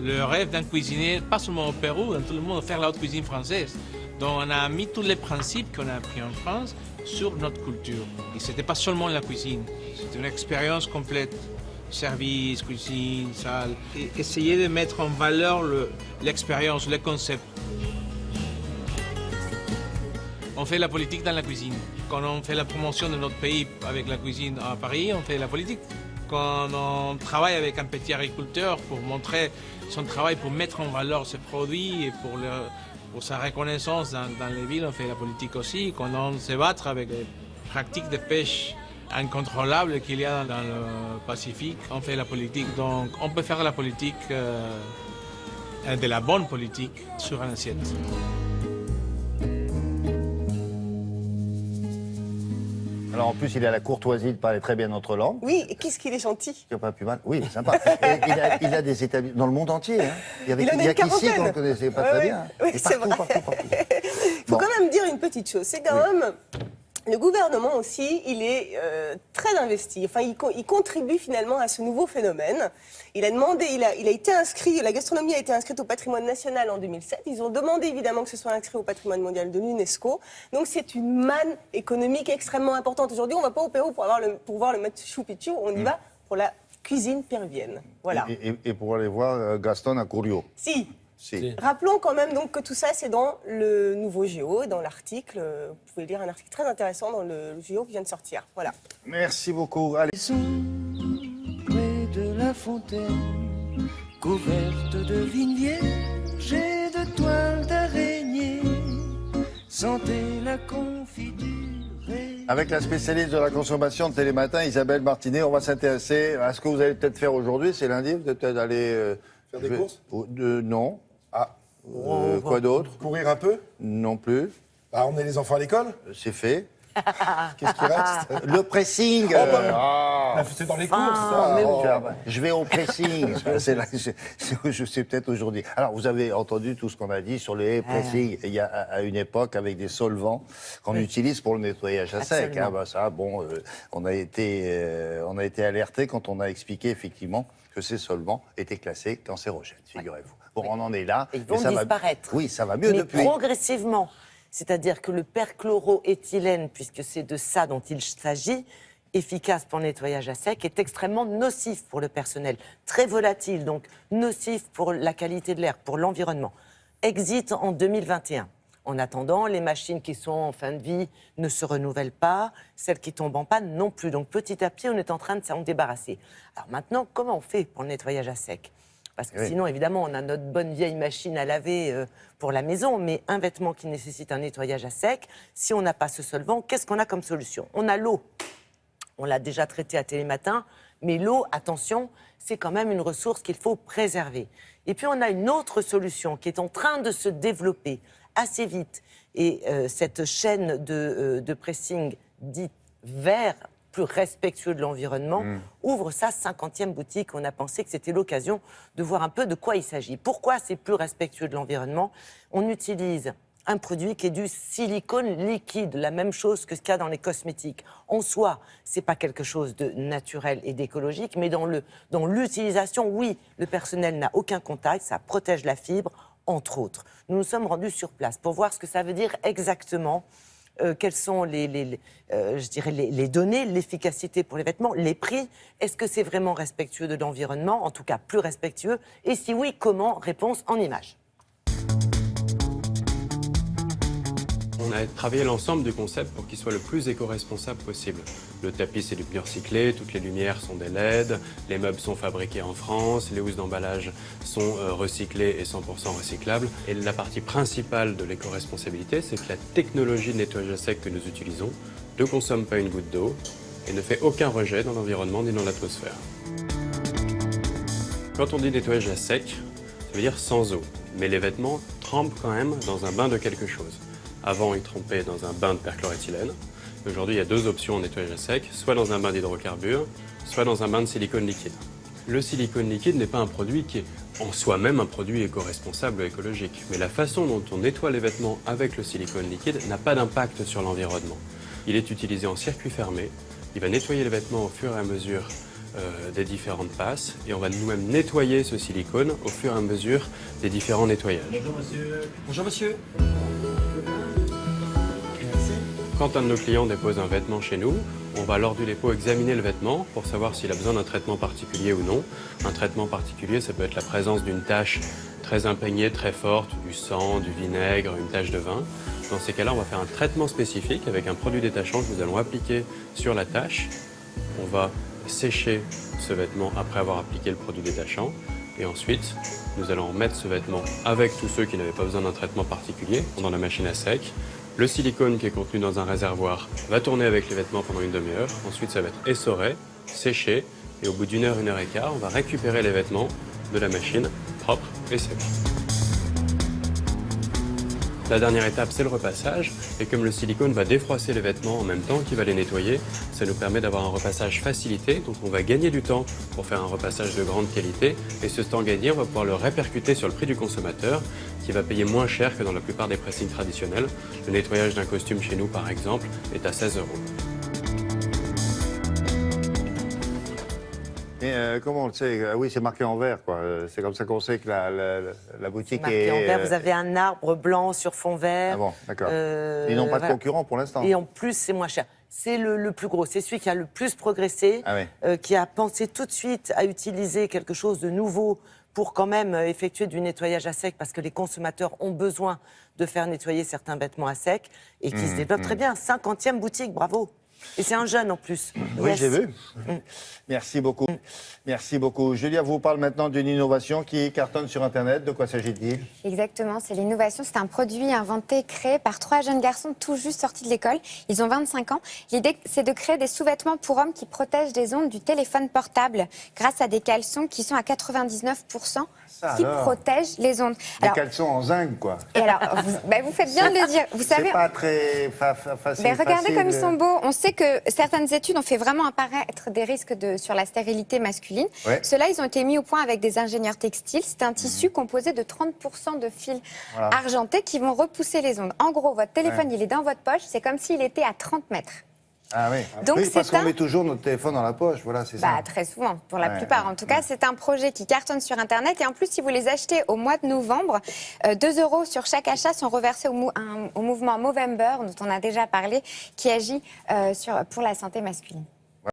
le rêve d'un cuisinier, pas seulement au Pérou, dans tout le monde, faire la haute cuisine française. Donc, on a mis tous les principes qu'on a appris en France sur notre culture. Et ce n'était pas seulement la cuisine, c'était une expérience complète. Service, cuisine, salle. Et essayer de mettre en valeur l'expérience, le concept. On fait la politique dans la cuisine. Quand on fait la promotion de notre pays avec la cuisine à Paris, on fait la politique. Quand on travaille avec un petit agriculteur pour montrer son travail, pour mettre en valeur ses produits et pour sa reconnaissance dans les villes, on fait la politique aussi. Quand on se bat avec les pratiques de pêche incontrôlables qu'il y a dans le Pacifique, on fait la politique. Donc on peut faire la politique, de la bonne politique, sur un assiette. Alors en plus, il a la courtoisie de parler très bien notre langue. Oui, et qu'est-ce qu'il est gentil. C'est pas plus mal. Oui, sympa. Et il a des établissements dans le monde entier. Hein. Il y a qu'ici qu'on ne connaissait pas très bien. Oui, c'est vrai. Il faut quand même dire une petite chose. C'est quand même... Le gouvernement aussi, il est très investi. Enfin, il contribue finalement à ce nouveau phénomène. Il a demandé, il a été inscrit, la gastronomie a été inscrite au patrimoine national en 2007. Ils ont demandé évidemment que ce soit inscrit au patrimoine mondial de l'UNESCO. Donc c'est une manne économique extrêmement importante. Aujourd'hui, on ne va pas au Pérou pour voir le Machu Picchu, on y va pour la cuisine péruvienne. Voilà. Et pour aller voir Gastón Acurió. Si. Rappelons quand même donc que tout ça, c'est dans le nouveau Géo, dans l'article. Vous pouvez lire un article très intéressant dans le Géo qui vient de sortir. Voilà. Merci beaucoup. Allez. Près de la fontaine, couverte de vignes vierges et de toiles d'araignée, sentez la confiture. Avec la spécialiste de la consommation de Télématin, Isabelle Martinet, on va s'intéresser à ce que vous allez peut-être faire aujourd'hui. C'est lundi, vous êtes peut-être allé... Faire des courses Non. Ah. Quoi d'autre? Courir un peu? Non plus. Ah, emmener les enfants à l'école? C'est fait. Qu'est-ce qui reste? Le pressing. C'est dans les courses. Je vais au pressing. C'est peut-être aujourd'hui. Alors, vous avez entendu tout ce qu'on a dit sur le pressing. Il y a à une époque avec des solvants qu'on utilise pour le nettoyage à sec. Hein, ça, bon, on a été alerté quand on a expliqué effectivement que ces solvants étaient classés cancérogènes, figurez-vous. Bon, on en est là. Ils vont disparaître. Oui, ça va mieux depuis. Progressivement. C'est-à-dire que le perchloroéthylène, puisque c'est de ça dont il s'agit, efficace pour le nettoyage à sec, est extrêmement nocif pour le personnel. Très volatile, donc nocif pour la qualité de l'air, pour l'environnement. Exit en 2021. En attendant, les machines qui sont en fin de vie ne se renouvellent pas, celles qui tombent en panne non plus. Donc petit à petit, on est en train de s'en débarrasser. Alors maintenant, comment on fait pour le nettoyage à sec ? Parce que sinon, évidemment, on a notre bonne vieille machine à laver pour la maison, mais un vêtement qui nécessite un nettoyage à sec, si on n'a pas ce solvant, qu'est-ce qu'on a comme solution ? On a l'eau. On l'a déjà traité à Télématin, mais l'eau, attention, c'est quand même une ressource qu'il faut préserver. Et puis on a une autre solution qui est en train de se développer assez vite. Et cette chaîne de pressing dite vert, plus respectueux de l'environnement, ouvre sa 50e boutique. On a pensé que c'était l'occasion de voir un peu de quoi il s'agit. Pourquoi c'est plus respectueux de l'environnement ? On utilise un produit qui est du silicone liquide, la même chose que ce qu'il y a dans les cosmétiques. En soi, c'est pas quelque chose de naturel et d'écologique, mais dans l'utilisation, oui, le personnel n'a aucun contact, ça protège la fibre, entre autres. Nous nous sommes rendus sur place pour voir ce que ça veut dire exactement. Quelles sont les données, l'efficacité pour les vêtements, les prix. Est-ce que c'est vraiment respectueux de l'environnement, en tout cas plus respectueux? Et si oui, comment? Réponse en images. On a travaillé l'ensemble du concept pour qu'il soit le plus éco-responsable possible. Le tapis, c'est du pneu recyclé, toutes les lumières sont des LED, les meubles sont fabriqués en France, les housses d'emballage sont recyclées et 100% recyclables. Et la partie principale de l'éco-responsabilité, c'est que la technologie de nettoyage à sec que nous utilisons ne consomme pas une goutte d'eau et ne fait aucun rejet dans l'environnement ni dans l'atmosphère. Quand on dit nettoyage à sec, ça veut dire sans eau. Mais les vêtements trempent quand même dans un bain de quelque chose. Avant, ils trempaient dans un bain de perchloréthylène. Aujourd'hui, il y a deux options en nettoyage à sec, soit dans un bain d'hydrocarbures, soit dans un bain de silicone liquide. Le silicone liquide n'est pas un produit qui est en soi-même un produit éco-responsable ou écologique. Mais la façon dont on nettoie les vêtements avec le silicone liquide n'a pas d'impact sur l'environnement. Il est utilisé en circuit fermé, il va nettoyer les vêtements au fur et à mesure des différentes passes et on va nous-mêmes nettoyer ce silicone au fur et à mesure des différents nettoyages. Bonjour monsieur. Bonjour monsieur. Quand un de nos clients dépose un vêtement chez nous, on va lors du dépôt examiner le vêtement pour savoir s'il a besoin d'un traitement particulier ou non. Un traitement particulier, ça peut être la présence d'une tache très imprégnée, très forte, du sang, du vinaigre, une tache de vin. Dans ces cas-là, on va faire un traitement spécifique avec un produit détachant que nous allons appliquer sur la tache. On va sécher ce vêtement après avoir appliqué le produit détachant. Et ensuite, nous allons mettre ce vêtement avec tous ceux qui n'avaient pas besoin d'un traitement particulier dans la machine à sec. Le silicone qui est contenu dans un réservoir va tourner avec les vêtements pendant une demi-heure. Ensuite, ça va être essoré, séché. Et au bout d'une heure et quart, on va récupérer les vêtements de la machine propres et secs. La dernière étape, c'est le repassage. Et comme le silicone va défroisser les vêtements en même temps qu'il va les nettoyer, ça nous permet d'avoir un repassage facilité. Donc on va gagner du temps pour faire un repassage de grande qualité. Et ce temps gagné, on va pouvoir le répercuter sur le prix du consommateur, qui va payer moins cher que dans la plupart des pressings traditionnels. Le nettoyage d'un costume chez nous, par exemple, est à 16 €. Et comment on le sait? Oui, c'est marqué en vert, quoi. C'est comme ça qu'on sait que la boutique marqué est... en vert, vous avez un arbre blanc sur fond vert. Ah bon, d'accord. Ils n'ont pas de concurrent pour l'instant. Et en plus, c'est moins cher. C'est le plus gros, c'est celui qui a le plus progressé, qui a pensé tout de suite à utiliser quelque chose de nouveau pour quand même effectuer du nettoyage à sec, parce que les consommateurs ont besoin de faire nettoyer certains vêtements à sec, et qui se développe très bien. 50e boutique, bravo. Et c'est un jeune en plus. Oui, j'ai vu. Merci beaucoup. Merci beaucoup. Julia vous parle maintenant d'une innovation qui cartonne sur Internet. De quoi s'agit-il? Exactement, c'est l'innovation. C'est un produit inventé, créé par 3 jeunes garçons tout juste sortis de l'école. Ils ont 25 ans. L'idée, c'est de créer des sous-vêtements pour hommes qui protègent des ondes du téléphone portable grâce à des caleçons qui sont à 99% qui protègent les ondes. Des caleçons en zinc, quoi. Et alors, vous faites bien de le dire. Vous savez, c'est pas très facile. Regardez comme ils sont beaux. On sait que certaines études ont fait vraiment apparaître des risques sur la stérilité masculine. Ouais. Ceux-là, ils ont été mis au point avec des ingénieurs textiles. C'est un tissu composé de 30% de fils argentés qui vont repousser les ondes. En gros, votre téléphone, il est dans votre poche. C'est comme s'il était à 30 mètres. Ah oui, donc oui, parce qu'on met toujours notre téléphone dans la poche, voilà, c'est ça. Très souvent, pour la plupart. En tout cas, c'est un projet qui cartonne sur Internet. Et en plus, si vous les achetez au mois de novembre, 2 € sur chaque achat sont reversés au mouvement Movember, dont on a déjà parlé, qui agit pour la santé masculine.